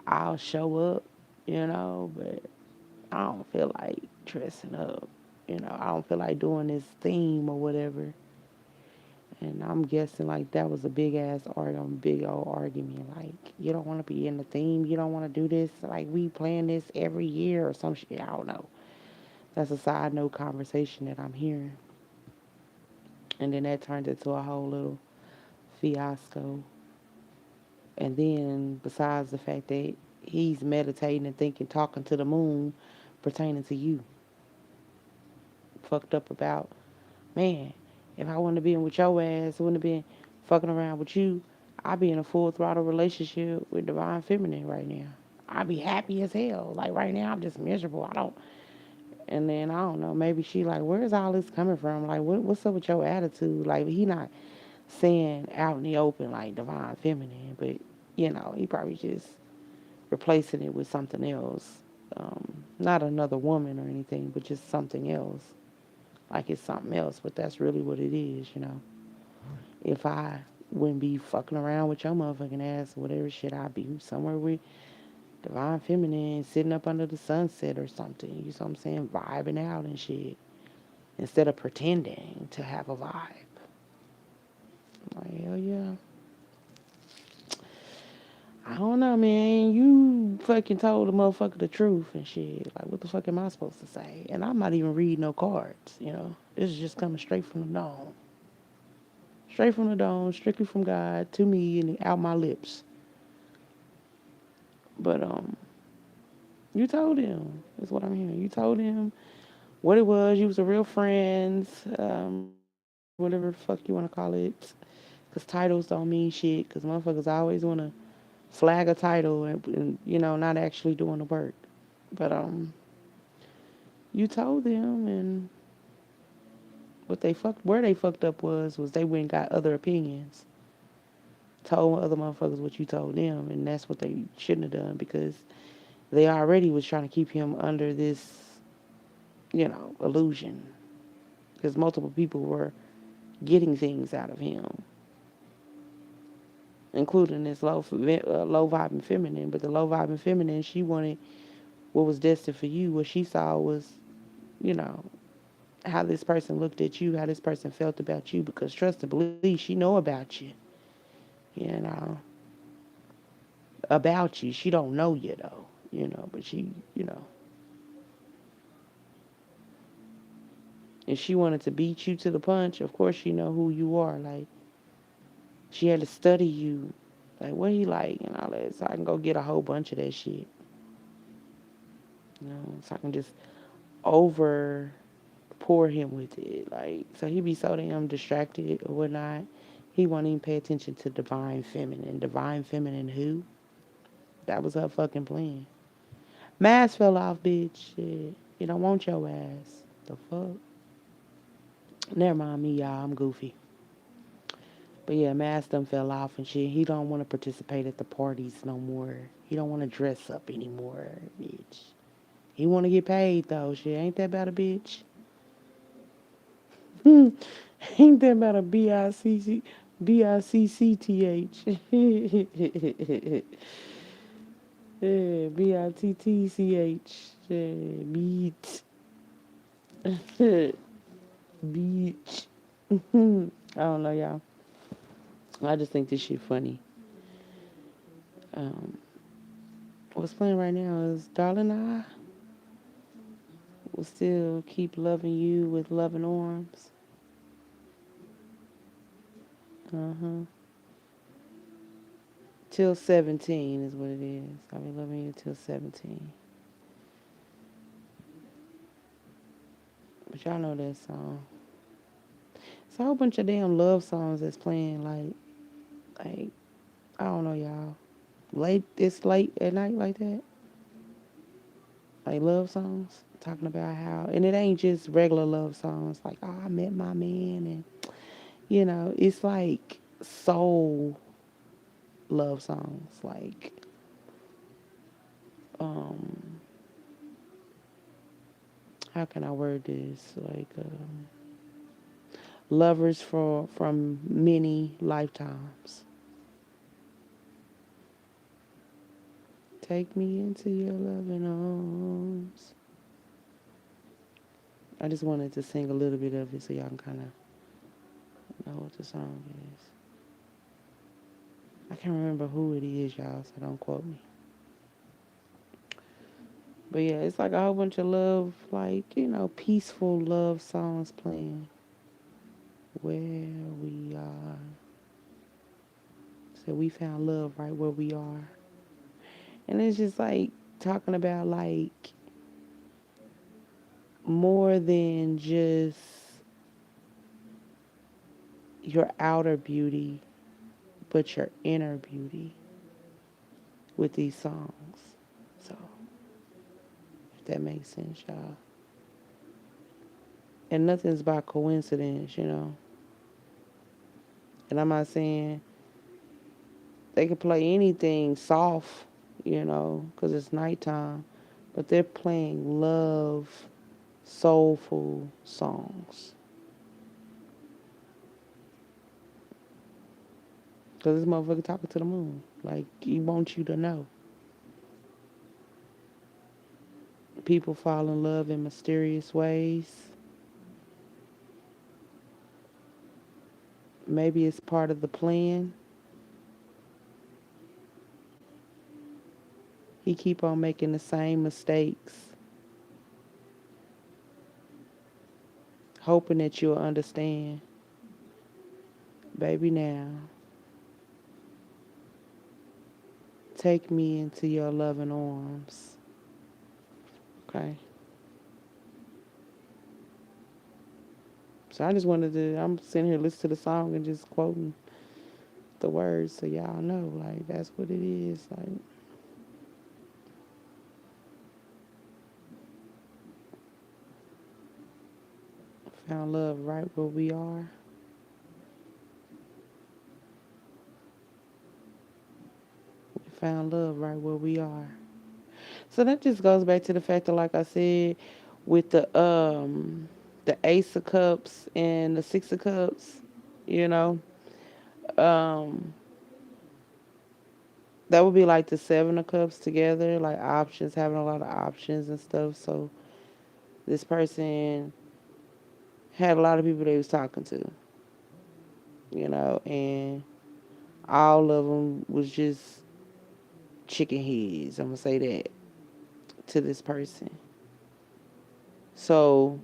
I'll show up, you know, but I don't feel like dressing up. I don't feel like doing this theme or whatever. And I'm guessing like that was a big ass argument, big old argument. Like, you don't want to be in the theme, you don't want to do this. Like, we plan this every year or some shit. I don't know. That's a side note conversation that I'm hearing. And then that turned into a whole little fiasco. And then, besides the fact that he's meditating and thinking, talking to the moon pertaining to you, fucked up about, man, if I wouldn't have been with your ass, wouldn't have been fucking around with you, I'd be in a full throttle relationship with Divine Feminine right now. I'd be happy as hell. Like right now, I'm just miserable. I don't. And then I don't know. Maybe she like, where's all this coming from? Like, what's up with your attitude? Like he not saying out in the open like Divine Feminine, but he probably just replacing it with something else. Not another woman or anything, but just something else. Like it's something else, but that's really what it is. If I wouldn't be fucking around with your motherfucking ass or whatever shit, I'd be somewhere with Divine Feminine, sitting up under the sunset or something. You know what I'm saying? Vibing out and shit. Instead of pretending to have a vibe. Like, hell yeah. I don't know, man. You fucking told the motherfucker the truth and shit. Like, what the fuck am I supposed to say? And I'm not even reading no cards. This is just coming straight from the dome. Straight from the dome, strictly from God to me and out my lips. But you told him. That's what I'm hearing. You told him what it was. You was a real friends, whatever the fuck you want to call it. Because titles don't mean shit. Because motherfuckers always want to flag a title and not actually doing the work. But you told them, and where they fucked up was they went and got other opinions. Told other motherfuckers what you told them, and that's what they shouldn't have done because they already was trying to keep him under this, illusion. Because multiple people were getting things out of him, including this low vibing feminine. But the low vibing feminine, she wanted what was destined for you. What she saw was, you know, how this person looked at you, how this person felt about you. Because trust and believe, she know about you. You know, about you. She don't know you though. But she. If she wanted to beat you to the punch, of course she know who you are. Like she had to study you, like what he like and all that, so I can go get a whole bunch of that shit. So I can just over pour him with it. Like so he be so damn distracted or whatnot. He won't even pay attention to divine feminine. Divine feminine who? That was her fucking plan. Mask fell off, bitch. Shit. You don't want your ass. The fuck? Never mind me, y'all. I'm goofy. But yeah, mask done fell off and shit. He don't want to participate at the parties no more. He don't want to dress up anymore, bitch. He want to get paid though. Shit, ain't that about a bitch? Ain't that about a B-I-C-C-T-H? Yeah, B-I-T-T-C-H. Yeah, beat. Beach. I don't know, y'all. I just think this shit funny. Um, what's playing right now is Darling I will still keep loving you with loving arms. Uh-huh. Till 17 is what it is. I'll be loving you till 17. But y'all know that song. It's a whole bunch of damn love songs that's playing like I don't know y'all. It's late at night like that. Like love songs. Talking about how and it ain't just regular love songs like, oh, I met my man and it's like soul love songs. Like um how can I word this? Like lovers from many lifetimes. Take me into your loving arms. I just wanted to sing a little bit of it so y'all can kind of know what the song is. I can't remember who it is, y'all, so don't quote me. But yeah, it's like a whole bunch of love, like, peaceful love songs playing. Where we are. So we found love right where we are. And it's just like talking about like more than just your outer beauty, but your inner beauty with these songs. So, if that makes sense, y'all. And nothing's by coincidence. And I'm not saying they can play anything soft, because it's nighttime, but they're playing love, soulful songs. Because this motherfucker talking to the moon. Like, he wants you to know. People fall in love in mysterious ways. Maybe it's part of the plan. He keep on making the same mistakes, hoping that you'll understand. Baby, now, take me into your loving arms. Okay? So I just wanted to, I'm sitting here listening to the song and just quoting the words so y'all know, like, that's what it is. Like, found love right where we are. We found love right where we are. So that just goes back to the fact that, like I said, with the Ace of Cups and the Six of Cups, you know, um, that would be like the Seven of Cups together, like options, having a lot of options and stuff. So this person had a lot of people they was talking to, and all of them was just chicken heads. I'm gonna say that to this person. So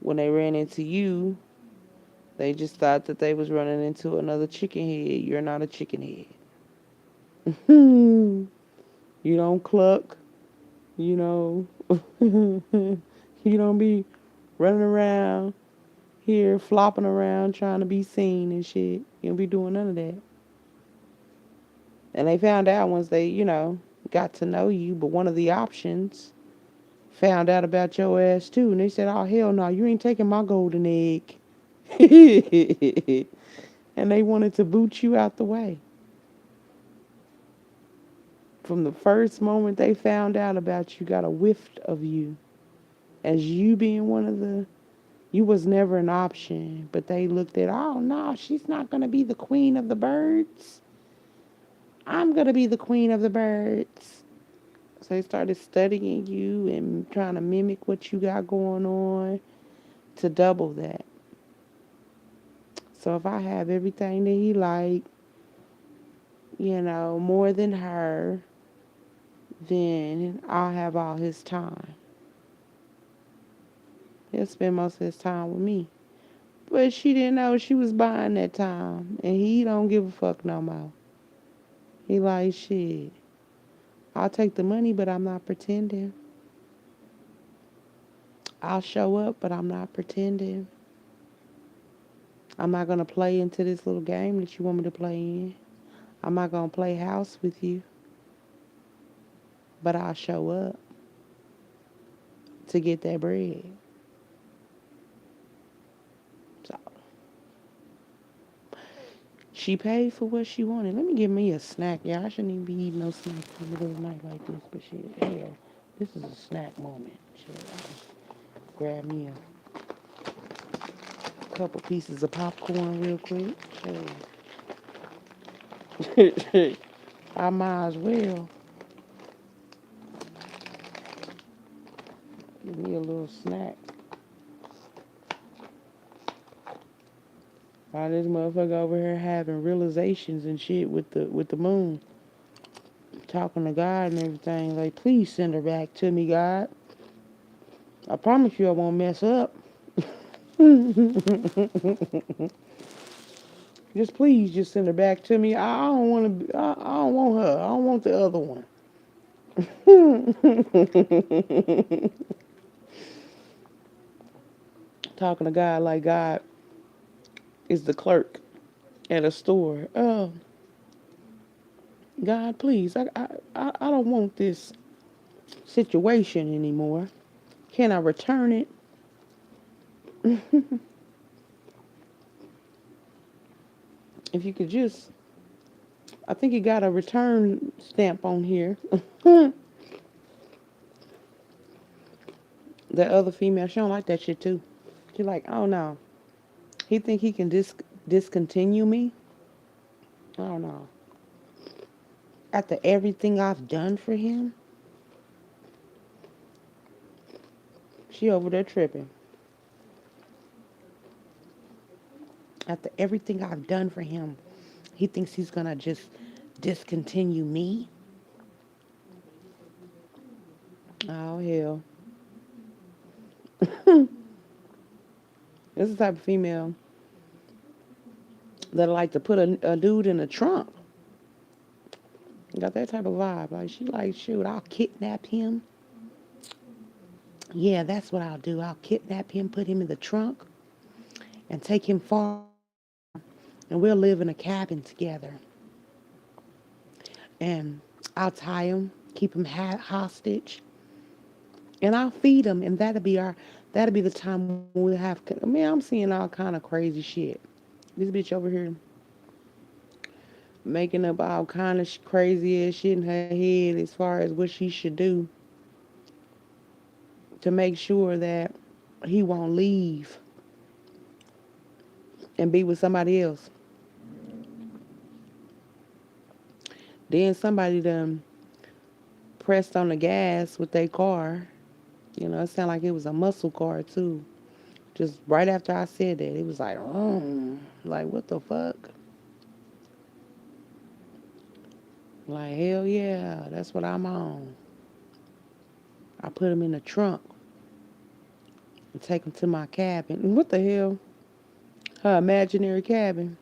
when they ran into you, they just thought that they was running into another chicken head. You're not a chicken head. You don't cluck. You know, you don't be running around here flopping around trying to be seen and shit. You don't be doing none of that. And they found out once they got to know you, but one of the options found out about your ass too. And they said, oh, hell no, you ain't taking my golden egg. And they wanted to boot you out the way. From the first moment they found out about you, got a whiff of you. As you being one of you was never an option. But they looked at, oh no, she's not going to be the queen of the birds. I'm going to be the queen of the birds. So they started studying you and trying to mimic what you got going on to double that. So if I have everything that he more than her, then I'll have all his time. He'll spend most of his time with me. But she didn't know she was buying that time. And he don't give a fuck no more. He like, shit, I'll take the money, but I'm not pretending. I'll show up, but I'm not pretending. I'm not going to play into this little game that you want me to play in. I'm not going to play house with you. But I'll show up to get that bread. So she paid for what she wanted. Let me give me a snack. Yeah, I shouldn't even be eating no snacks in the middle of the night like this. But shit, hell, this is a snack moment. Shit, I just grab me a couple pieces of popcorn real quick. Shit. I might as well give me a little snack. While this motherfucker over here having realizations and shit with the moon, talking to God and everything. Like, please send her back to me, God. I promise you I won't mess up. Just please, just send her back to me. I don't want to. I don't want her. I don't want the other one. Talking to God like God is the clerk at a store. Oh, God, please, I don't want this situation anymore. Can I return it? If you could just, I think you got a return stamp on here. That other female, she don't like that shit too. She like, oh no, he think he can discontinue me. I don't know. After everything I've done for him, she over there tripping. After everything I've done for him, he thinks he's gonna just discontinue me. Oh hell, this is the type of female that like to put a dude in a trunk. Got that type of vibe. Like she like, shoot, I'll kidnap him. Yeah, that's what I'll do. I'll kidnap him, put him in the trunk, and take him far, and we'll live in a cabin together. And I'll tie him, keep him hostage, and I'll feed him, and that'll be the time we'll have. I mean, I'm seeing all kind of crazy shit. This bitch over here making up all kind of crazy ass shit in her head as far as what she should do to make sure that he won't leave and be with somebody else. Then somebody done pressed on the gas with their car. You know, it sounded like it was a muscle car too. Just right after I said that, it was like, oh, like what the fuck? Like hell yeah, that's what I'm on. I put him in the trunk and take him to my cabin. What the hell? Her imaginary cabin.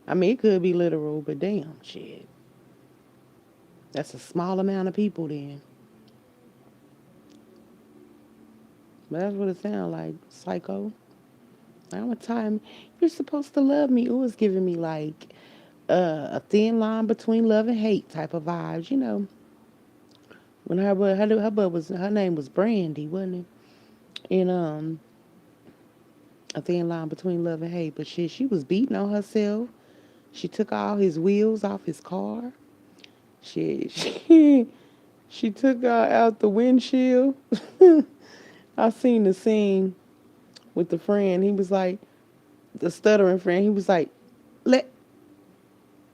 I mean, it could be literal, but damn, shit. That's a small amount of people then. But that's what it sounds like, psycho. I'm a time you're supposed to love me. It was giving me like a thin line between love and hate type of vibes, you know. When her name was Brandy, wasn't it? And a thin line between love and hate. But shit, she was beating on herself. She took all his wheels off his car. Shit, she took out the windshield. I seen the scene with the friend. He was like, the stuttering friend. He was like, let,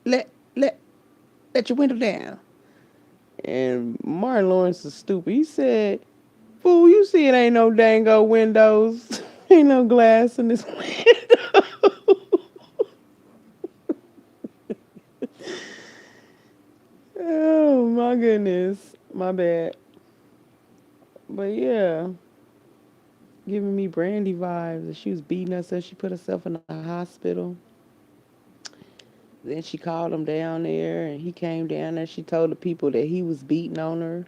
let, let, let your window down. And Martin Lawrence is stupid. He said, fool, you see it ain't no dango windows. Ain't no glass in this window. Oh my goodness. My bad. But yeah, giving me Brandy vibes. She was beating herself. She put herself in the hospital. Then she called him down there and he came down there. She told the people that he was beating on her.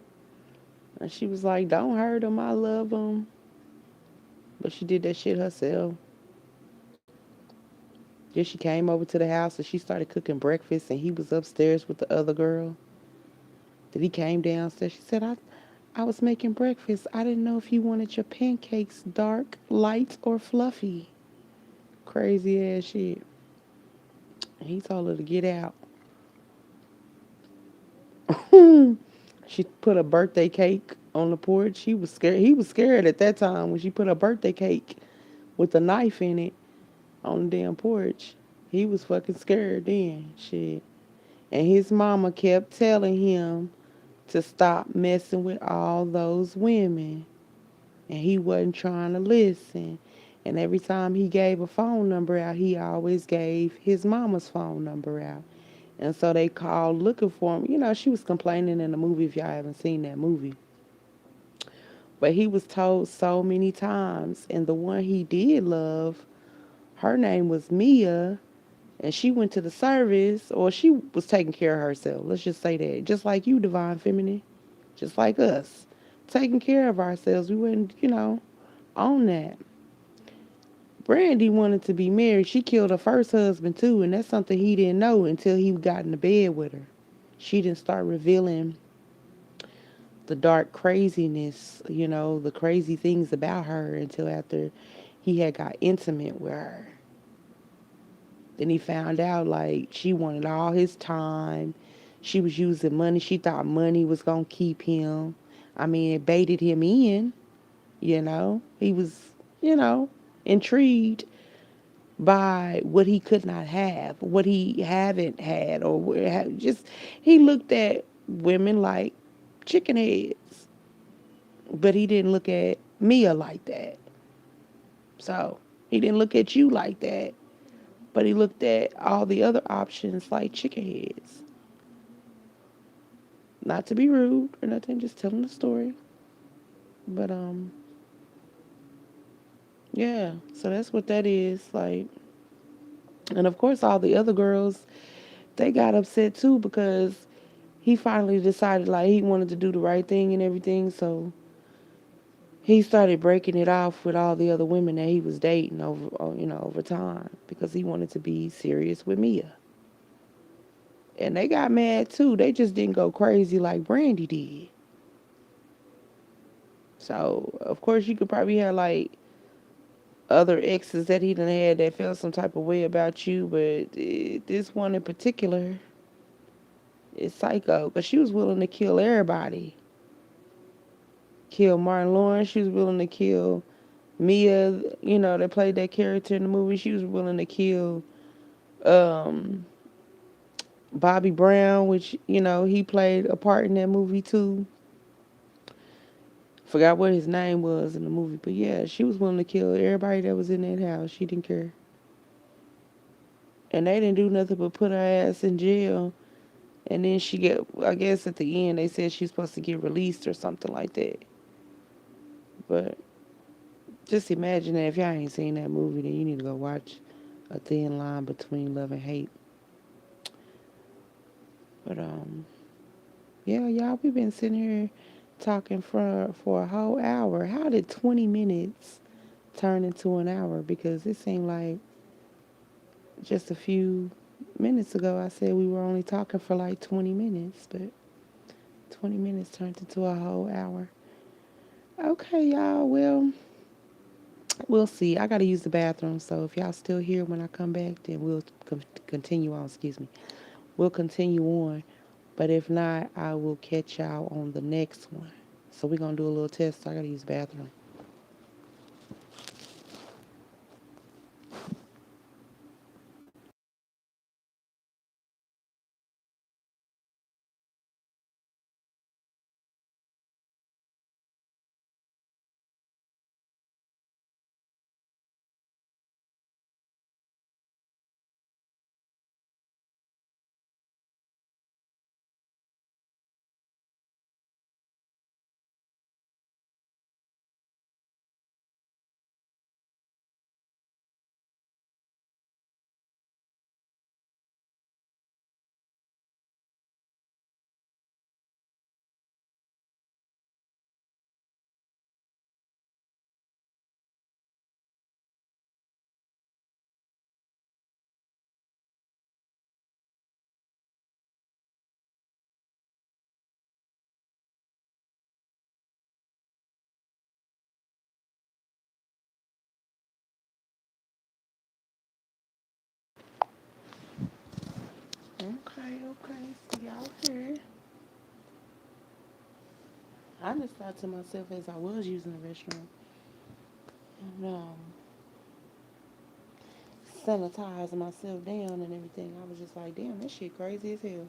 And she was like, don't hurt him. I love him. But she did that shit herself. Then she came over to the house and she started cooking breakfast and he was upstairs with the other girl. Then he came downstairs. She said, I was making breakfast. I didn't know if you wanted your pancakes dark, light, or fluffy. Crazy ass shit. And he told her to get out. She put a birthday cake on the porch. He was scared. He was scared at that time when she put a birthday cake with a knife in it on the damn porch. He was fucking scared then. Shit. And his mama kept telling him to stop messing with all those women. And he wasn't trying to listen. And every time he gave a phone number out, he always gave his mama's phone number out. And so they called looking for him. You know, she was complaining in the movie, if y'all haven't seen that movie. But he was told so many times. And the one he did love, her name was Mia, and she went to the service, or she was taking care of herself. Let's just say that. Just like you, Divine Feminine. Just like us. Taking care of ourselves. We wouldn't, own that. Brandy wanted to be married. She killed her first husband too, and that's something he didn't know until he got into bed with her. She didn't start revealing the dark craziness, the crazy things about her until after he had got intimate with her. Then he found out like she wanted all his time. She was using money. She thought money was gonna keep him. I mean, it baited him in, He was, intrigued by what he could not have, what he haven't had, or just he looked at women like chicken heads, but he didn't look at Mia like that. So he didn't look at you like that, but he looked at all the other options like chicken heads. Not to be rude or nothing, just telling the story. But yeah. So that's what that is like. And of course, all the other girls, they got upset too because he finally decided like he wanted to do the right thing and everything. So he started breaking it off with all the other women that he was dating over time because he wanted to be serious with Mia. And they got mad too. They just didn't go crazy like Brandy did. So of course you could probably have like other exes that he done had that felt some type of way about you, but this one in particular is psycho because she was willing to kill everybody. Kill Martin Lawrence. She was willing to kill Mia. That played that character in the movie. She was willing to kill um, Bobby Brown, which he played a part in that movie too. Forgot what his name was in the movie, but yeah, she was willing to kill everybody that was in that house. She didn't care, and they didn't do nothing but put her ass in jail. And then she get, I guess at the end they said she's supposed to get released or something like that. But just imagine that if y'all ain't seen that movie, then you need to go watch A Thin Line Between Love and Hate. But yeah, y'all, we've been sitting here talking for a whole hour. How did 20 minutes turn into an hour? Because it seemed like just a few minutes ago I said we were only talking for like 20 minutes, but 20 minutes turned into a whole hour. Okay, y'all. Well, we'll see. I got to use the bathroom, so if y'all still here when I come back, then we'll continue on. Excuse me. We'll continue on. But if not, I will catch y'all on the next one. So we're going to do a little test. So I got to use the bathroom. Okay, okay. So y'all here. I just thought to myself as I was using the restroom, and sanitizing myself down and everything. I was just like, damn, that shit crazy as hell.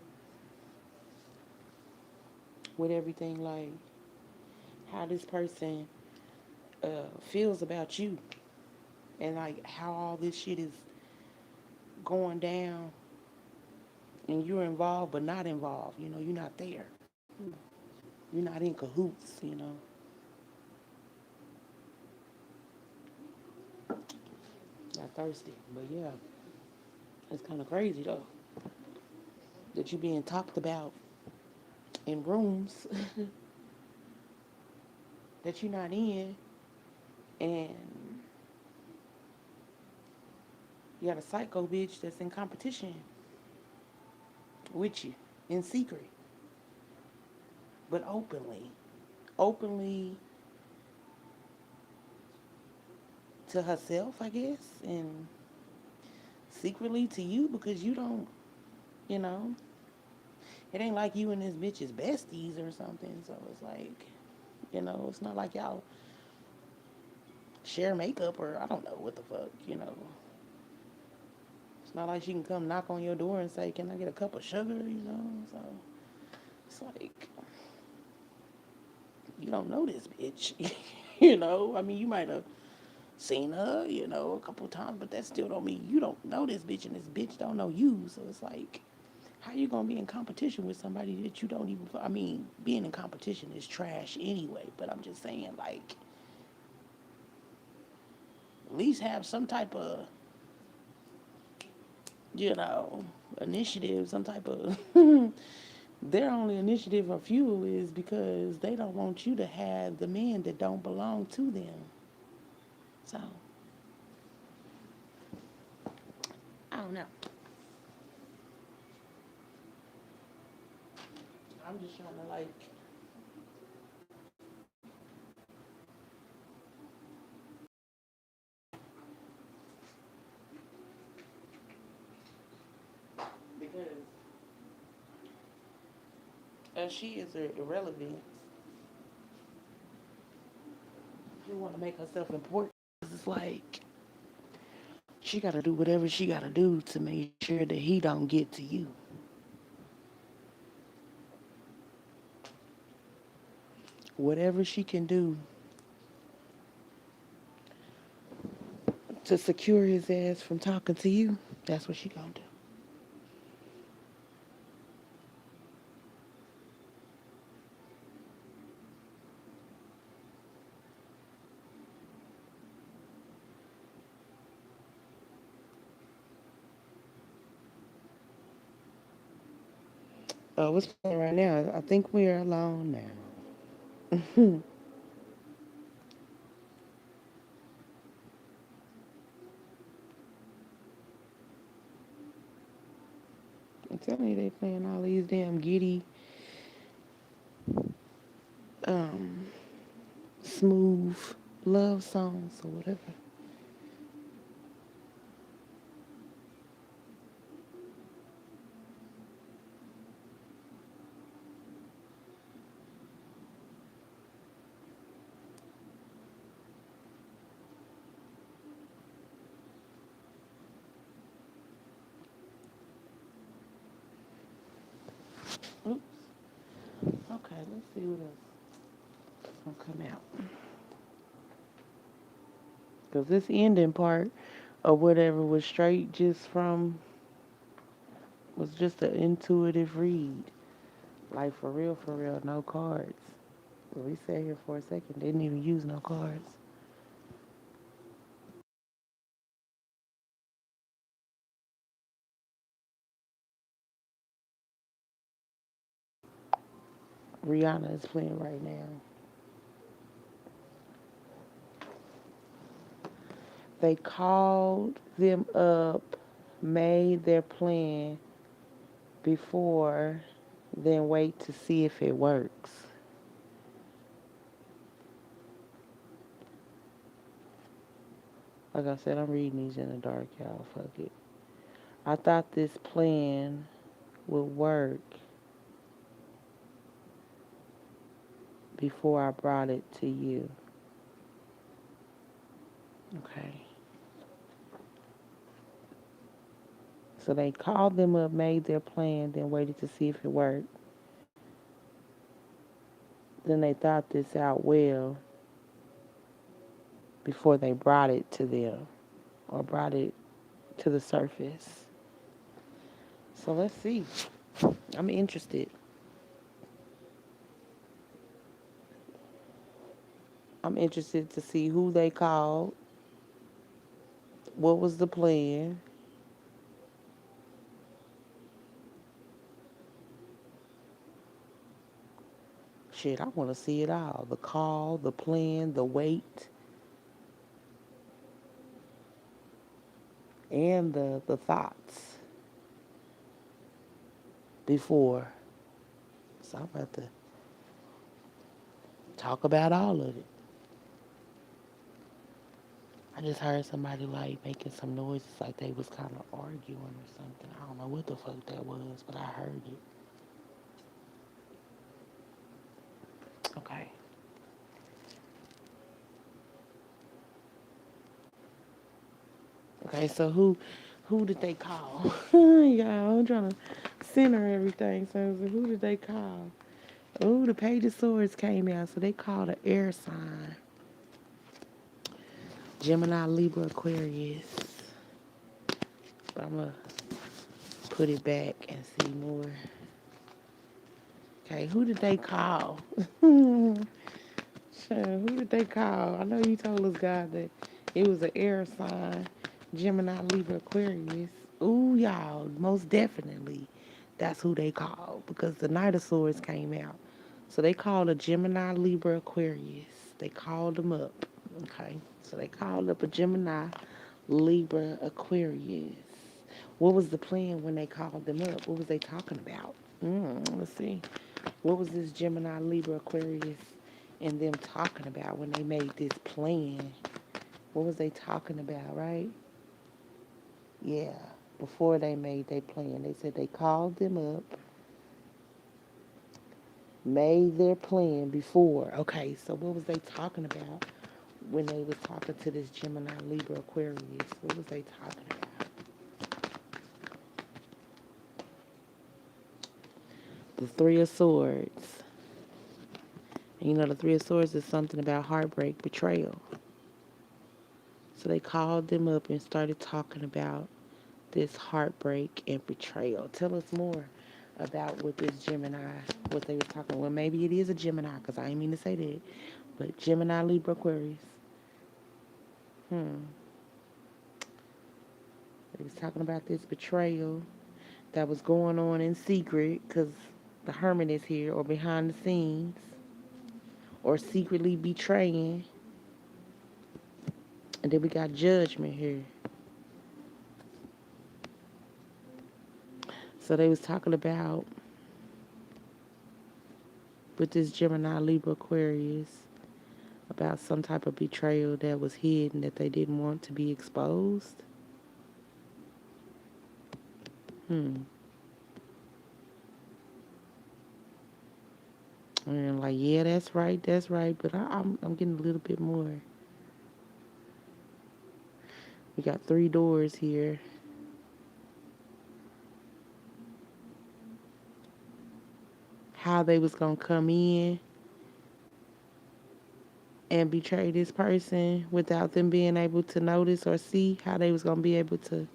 With everything, like how this person feels about you. and like how all this shit is going down, and you're involved but not involved. You know, you're not there. You're not in cahoots. You know, not thirsty. But yeah, it's kind of crazy though that you're being talked about in rooms that you're not in, and you got a psycho bitch that's in competition with you in secret, but openly to herself, I guess, and secretly to you because you don't, you know, it ain't like you and this bitch is besties or something. So it's like, you know, it's not like y'all share makeup or I don't know what the fuck, you know. It's not like she can come knock on your door and say, "Can I get a cup of sugar?" You know. So it's like you don't know this bitch. You know, I mean, you might have seen her, you know, a couple of times, but that still don't mean you don't know this bitch and this bitch don't know you. So it's like, how you gonna be in competition with somebody that you don't even? I mean, being in competition is trash anyway. But I'm just saying, like, at least have some type of, you know, initiative, some type of. Their only initiative or fuel is because they don't want you to have the men that don't belong to them. So I don't know. I'm just trying to like. Because as she is irrelevant, she want to make herself important. It's like she got to do whatever she got to do to make sure that he don't get to you. Whatever she can do to secure his ass from talking to you, that's what she gonna do. What's playing right now? I think we are alone now. I'm telling you, they playing all these damn giddy, um, smooth love songs or whatever. Oops. Okay, let's see what else is gonna come out. Cause this ending part or whatever was straight just from was just an intuitive read. Like for real, no cards. We sat here for a second, didn't even use no cards. Rihanna is playing right now. They called them up, made their plan before, then wait to see if it works. Like I said, I'm reading these in the dark, y'all. Fuck it. I thought this plan would work before I brought it to you. Okay. So they called them up, made their plan, then waited to see if it worked. Then they thought this out well before they brought it to them. or brought it to the surface. So let's see. I'm interested. I'm interested to see who they called, what was the plan. Shit, I want to see it all. The call, the plan, the wait, and the thoughts before. So I'm about to talk about all of it. I just heard somebody like making some noises like they was kind of arguing or something. I don't know what the fuck that was, but I heard it. Okay. Okay, so who did they call? Y'all, I'm trying to center everything. So who did they call? Oh, the Page of Swords came out, so they called an air sign. Gemini, Libra, Aquarius. But I'm gonna put it back and see more. Okay, who did they call? Who did they call? I know you told us, God, that it was an air sign. Gemini, Libra, Aquarius. Ooh, y'all, most definitely. That's who they called because the Knight of Swords came out. So they called a Gemini, Libra, Aquarius. They called them up. Okay. So they called up a Gemini, Libra, Aquarius. What was the plan when they called them up? What was they talking about? Let's see. What was this Gemini, Libra, Aquarius and them talking about when they made this plan? What was they talking about, right? Yeah. Before they made their plan, they said they called them up, made their plan before. Okay, so what was they talking about when they was talking to this Gemini, Libra, Aquarius? What was they talking about? The Three of Swords. And you know, the Three of Swords is something about heartbreak, betrayal. So they called them up and started talking about this heartbreak and betrayal. Tell us more about what this Gemini, what they were talking. Well, maybe it is a Gemini, because I didn't mean to say that. But Gemini, Libra, Aquarius. Hmm. They was talking about this betrayal that was going on in secret, because the Hermit is here, or behind the scenes, or secretly betraying. And then we got Judgment here. So they was talking about, with this Gemini, Libra, Aquarius, about some type of betrayal that was hidden that they didn't want to be exposed. Hmm. And like, yeah, that's right, that's right. But I'm getting a little bit more. We got three doors here. How they was gonna come in and betray this person without them being able to notice or see. How they was gonna be able to.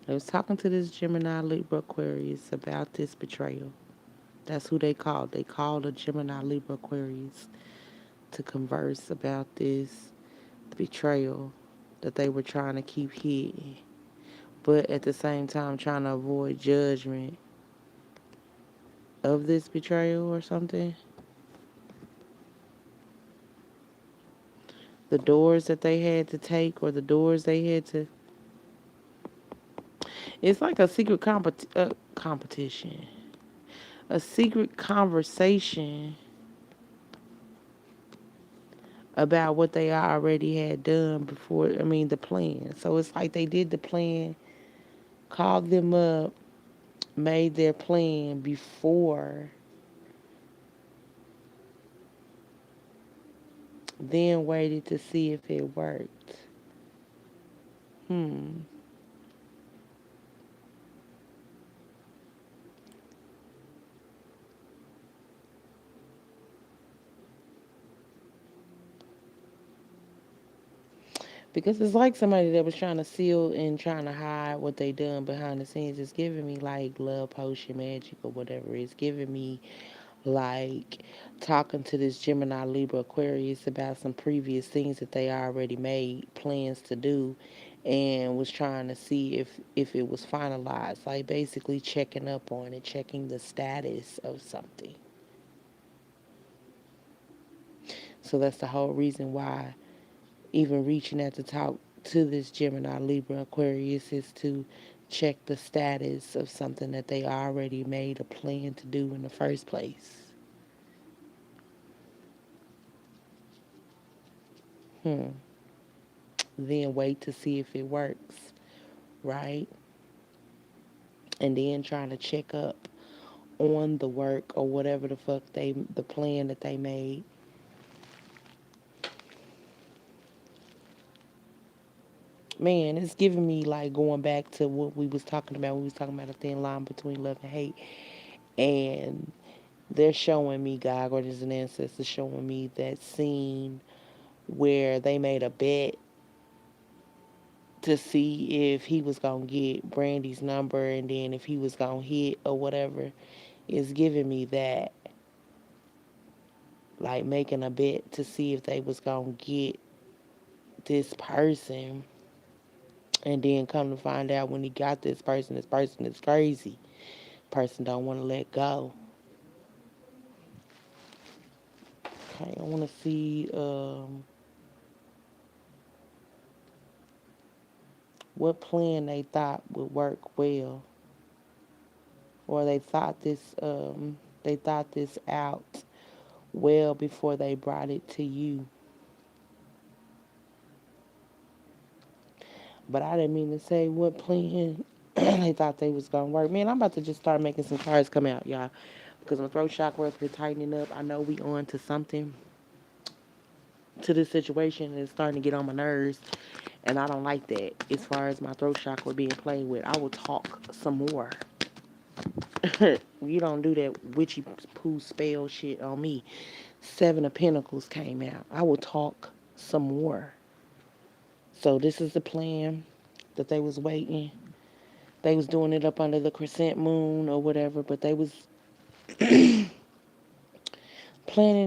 I was talking to this Gemini, Libra, Aquarius about this betrayal. That's who they called. They called a Gemini, Libra, Aquarius to converse about this betrayal that they were trying to keep hidden, but at the same time trying to avoid judgment of this betrayal or something. The doors that they had to take, or the doors they had to. It's like a secret competition, a secret conversation about what they already had done before. I mean, the plan. So it's like they did the plan, called them up, made their plan before, then waited to see if it worked. Hmm. Because it's like somebody that was trying to seal and trying to hide what they done behind the scenes. It's giving me like love potion magic or whatever. It's giving me like talking to this Gemini Libra Aquarius about some previous things that they already made plans to do and was trying to see if it was finalized, like basically checking up on it, checking the status of something. So that's the whole reason why even reaching out to talk to this Gemini Libra Aquarius is to check the status of something that they already made a plan to do in the first place. Hmm. Then wait to see if it works, right? And then trying to check up on the work or whatever the plan that they made. Man, it's giving me like going back to what we was talking about. We was talking about a thin line between love and hate, and they're showing me God, or there's an ancestor showing me that scene where they made a bet to see if he was gonna get Brandy's number, and then if he was gonna hit or whatever. It's giving me that, like making a bet to see if they was gonna get this person, and then come to find out when he got this person is crazy. Person don't want to let go. Okay, I want to see what plan they thought would work well, or they thought this out well before they brought it to you. But I didn't mean to say what plan they thought they was gonna work. Man, I'm about to just start making some cards come out, y'all, because my throat chakra has been tightening up. I know we on to something, to this situation, and it's starting to get on my nerves, and I don't like that. As far as my throat chakra being played with, I will talk some more. You don't do that witchy poo spell shit on me. Seven of Pentacles came out. I will talk some more. So this is the plan that they was waiting. They was doing it up under the crescent moon or whatever, but they was planning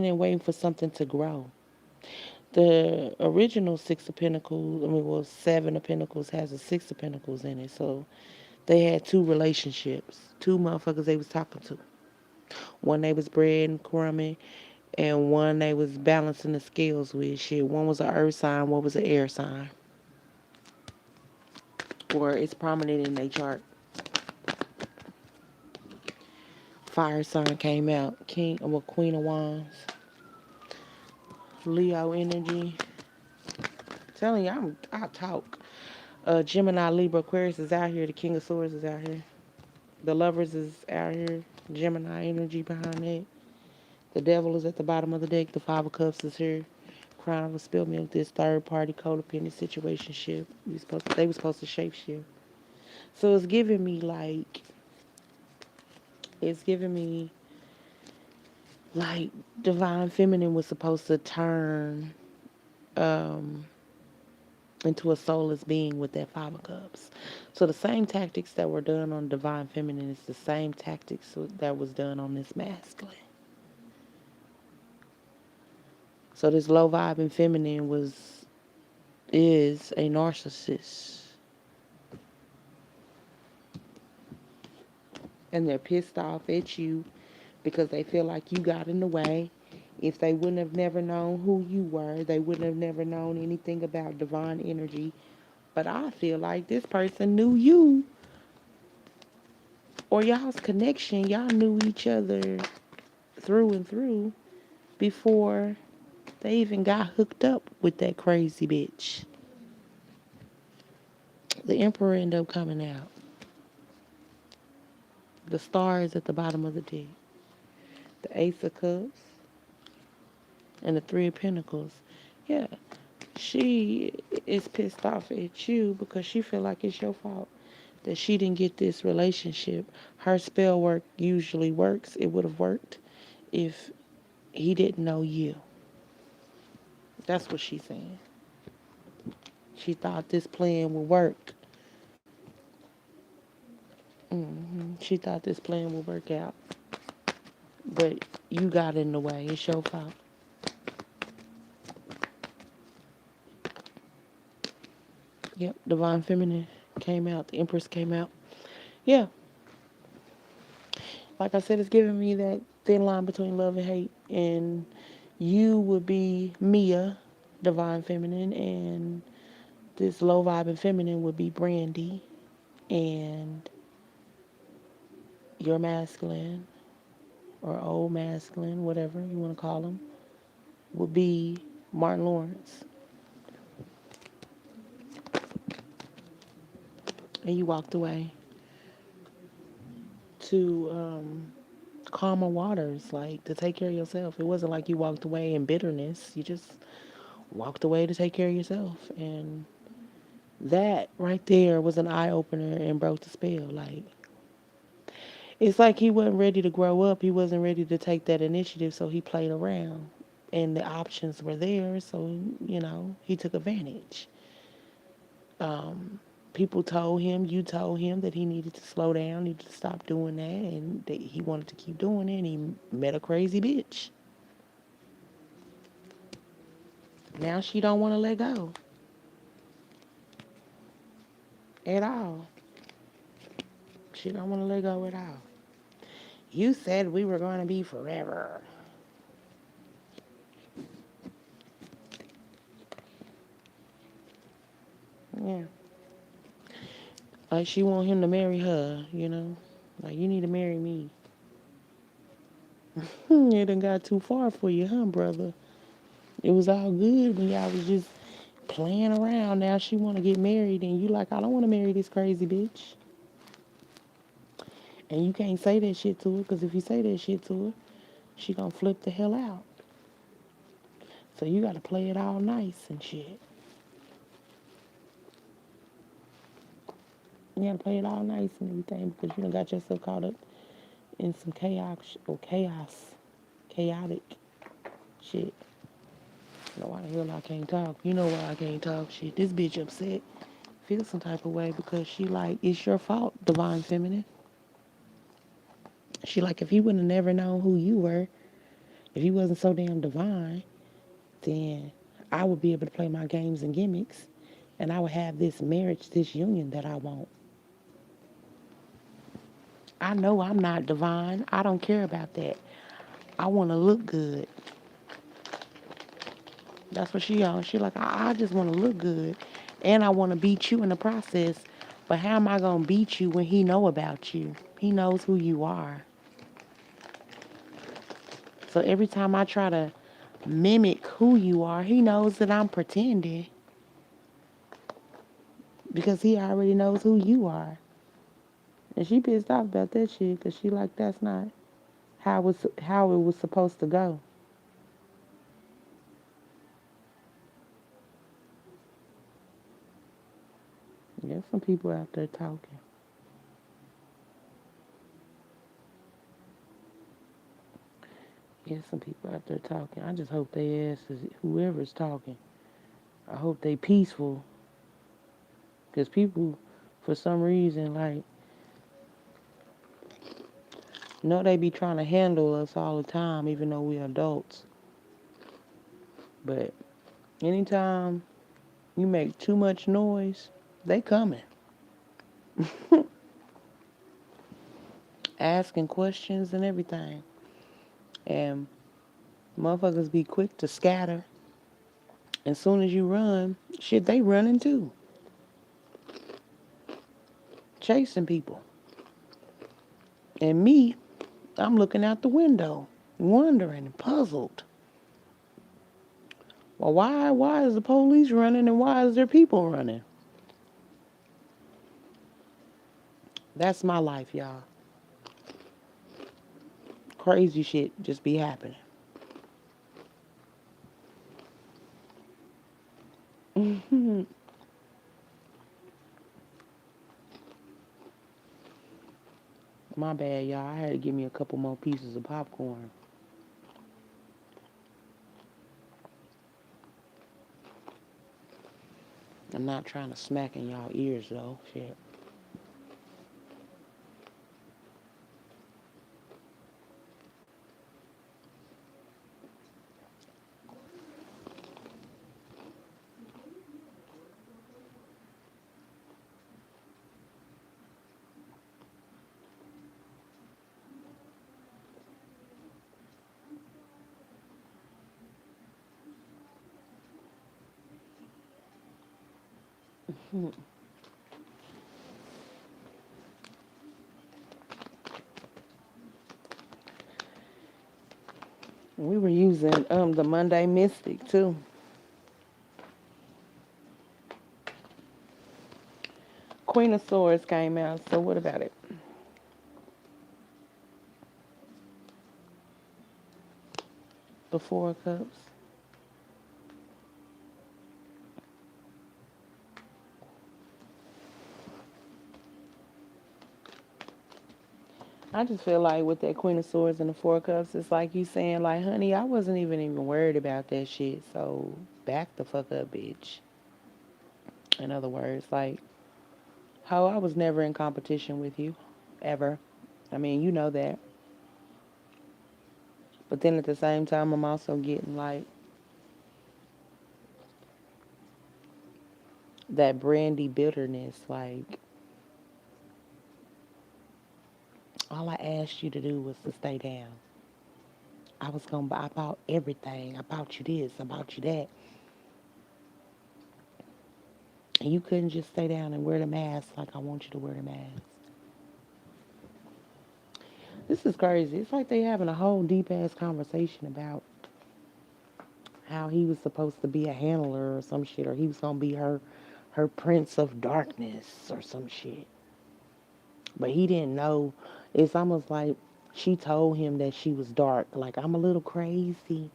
and waiting for something to grow. The original Six of Pentacles, well, Seven of Pentacles has a Six of Pentacles in it. So they had two relationships, two motherfuckers they was talking to. One they was bread and crumbing, and one they was balancing the scales with. Shit, one was an earth sign, one was an air sign. Or it's prominent in their chart. Fire sign came out, Queen of Wands. Leo energy. Telling you, I talk. Gemini, Libra, Aquarius is out here. The King of Swords is out here. The Lovers is out here. Gemini energy behind it. The Devil is at the bottom of the deck. The Five of Cups is here. Crown of a spilled milk. This third party codependent situationship. They were supposed to shapeshift. So it's giving me like divine feminine was supposed to turn um into a soulless being with that Five of Cups. So the same tactics that were done on divine feminine is the same tactics that was done on this masculine. So this low vibing feminine is a narcissist. And they're pissed off at you because they feel like you got in the way. If they wouldn't have never known who you were, they wouldn't have never known anything about divine energy. But I feel like this person knew you, or y'all's connection, y'all knew each other through and through before they even got hooked up with that crazy bitch. The Emperor ended up coming out. The Star is at the bottom of the deck. The Ace of Cups and the Three of Pentacles. Yeah, she is pissed off at you because she feel like it's your fault that she didn't get this relationship. Her spell work usually works. It would have worked if he didn't know you. That's what she's saying. She thought this plan would work. She thought this plan would work out. But you got in the way. It's your fault. Yep, Divine Feminine came out. The Empress came out. Yeah, like I said, it's giving me that thin line between love and hate. And you would be Mia, Divine Feminine, and this low vibe and feminine would be Brandy, and your masculine or old masculine, whatever you want to call him, would be Martin Lawrence. And you walked away to calmer waters, like to take care of yourself. It wasn't like you walked away in bitterness. You just walked away to take care of yourself. And that right there was an eye opener and broke the spell. Like, it's like he wasn't ready to grow up. He wasn't ready to take that initiative, so he played around. And the options were there, so, he took advantage. People told him, you told him that he needed to slow down, needed to stop doing that, and that he wanted to keep doing it, and he met a crazy bitch. Now she don't want to let go at all. She don't want to let go at all. You said we were going to be forever. Yeah. Like she want him to marry her. Like, you need to marry me. It done got too far for you, huh, brother? It was all good when y'all was just playing around. Now she want to get married, and you like, I don't want to marry this crazy bitch. And you can't say that shit to her, because if you say that shit to her, she gonna flip the hell out. So you gotta play it all nice and shit. You gotta play it all nice and everything, because you done got yourself caught up in some chaotic shit. You know why the hell I can't talk? You know why I can't talk shit. This bitch upset. Feel some type of way because she like, it's your fault, Divine Feminine. She like, if he would have never known who you were, if he wasn't so damn divine, then I would be able to play my games and gimmicks, and I would have this marriage, this union that I want. I know I'm not divine. I don't care about that. I want to look good. That's what she on. She like, I just want to look good, and I want to beat you in the process. But how am I gonna beat you when he know about you? He knows who you are. So every time I try to mimic who you are, he knows that I'm pretending because he already knows who you are. And she pissed off about that shit because she like, that's not how it was supposed to go. Yeah, some people out there talking. Yeah, some people out there talking. I just hope they asses, whoever's talking, I hope they peaceful. Because people, for some reason, like, they be trying to handle us all the time, even though we're adults. But anytime you make too much noise, they coming. Asking questions and everything. And motherfuckers be quick to scatter. As soon as you run, shit, they running too. Chasing people. And me, I'm looking out the window, wondering and puzzled. Well, why is the police running and why is there people running? That's my life, y'all. Crazy shit just be happening. My bad, y'all. I had to give me a couple more pieces of popcorn. I'm not trying to smack in y'all ears though. Shit. We were using the Monday Mystic too. Queen of Swords came out. So what about it? The Four of Cups. I just feel like with that Queen of Swords and the Four of Cups, it's like you saying, like, honey, I wasn't even worried about that shit. So back the fuck up, bitch. In other words, like, how I was never in competition with you, ever. I mean, you know that. But then at the same time, I'm also getting like that brandy bitterness. Like, all I asked you to do was to stay down. I was gonna buy, I bought everything. I bought you this, I bought you that. And you couldn't just stay down and wear the mask like I want you to wear the mask. This is crazy. It's like they having a whole deep ass conversation about how he was supposed to be a handler or some shit, or he was gonna be her prince of darkness or some shit. But he didn't know. It's almost like she told him that she was dark. Like, I'm a little crazy.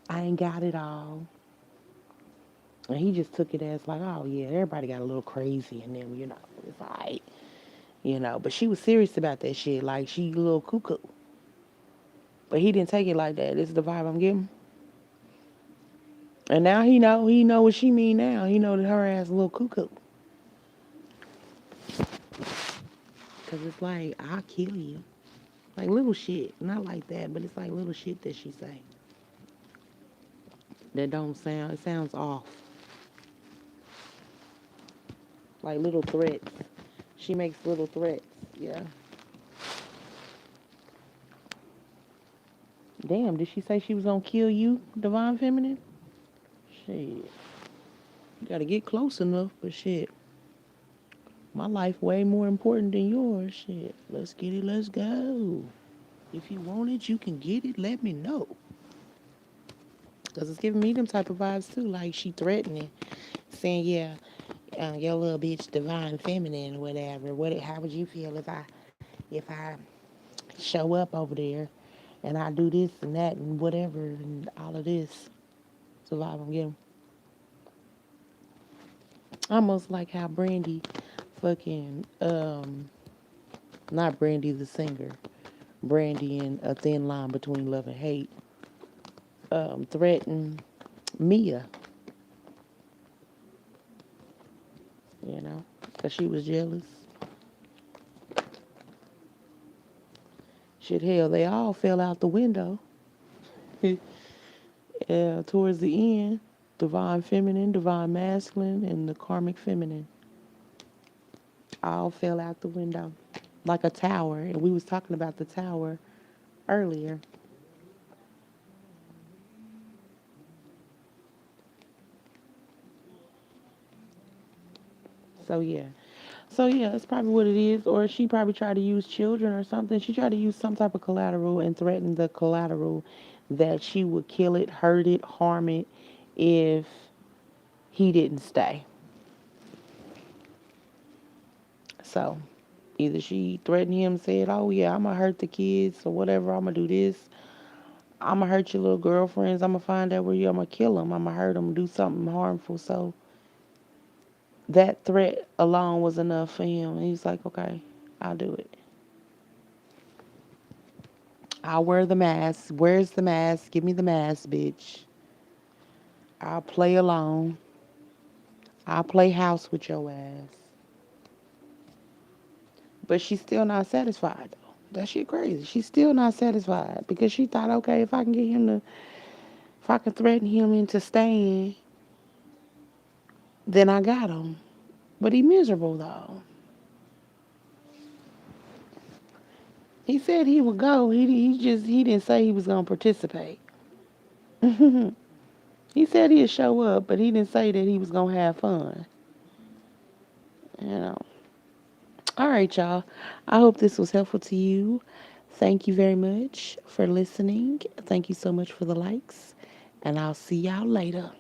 I ain't got it all. And he just took it as like, oh yeah, everybody got a little crazy in them, it's alright. But she was serious about that shit. Like, she a little cuckoo. But he didn't take it like that. This is the vibe I'm getting. And now he know what she mean now. He know that her ass a little cuckoo. Cause it's like, I'll kill you. Like little shit. Not like that, but it's like little shit that she say. That don't sound, it sounds off. Like little threats. She makes little threats. Yeah. Damn, did she say she was gonna kill you, Divine Feminine? Shit. You gotta get close enough, but shit. My life way more important than yours. Shit. Let's get it, let's go. If you want it, you can get it, let me know. Cause it's giving me them type of vibes too. Like she threatening, saying, yeah, your little bitch divine feminine or whatever. How would you feel if I show up over there and I do this and that and whatever and all of this? So I'm getting almost like how Brandy fucking not Brandy the singer, Brandy in A Thin Line Between Love and Hate, threatened Mia, because she was jealous. Shit, hell, they all fell out the window. Towards the end, divine feminine, divine masculine, and the karmic feminine all fell out the window like a tower. And we was talking about the tower earlier. So yeah. So yeah, that's probably what it is. Or she probably tried to use children or something. She tried to use some type of collateral and threaten the collateral that she would kill it, hurt it, harm it if he didn't stay. So either she threatened him, said, oh yeah, I'm gonna hurt the kids or whatever, I'm gonna do this. I'm gonna hurt your little girlfriends. I'm gonna find out where you. I'm gonna kill them. I'm gonna hurt them. Do something harmful. So that threat alone was enough for him. And he's like, okay, I'll do it. I'll wear the mask. Where's the mask? Give me the mask, bitch. I'll play along. I'll play house with your ass. But she's still not satisfied though. That shit crazy. She's still not satisfied because she thought, okay, if I can threaten him into staying, then I got him. But he miserable though. He said he would go. He didn't say he was gonna participate. He said he'd show up, but he didn't say that he was gonna have fun. You know. All right, y'all. I hope this was helpful to you. Thank you very much for listening. Thank you so much for the likes, and I'll see y'all later.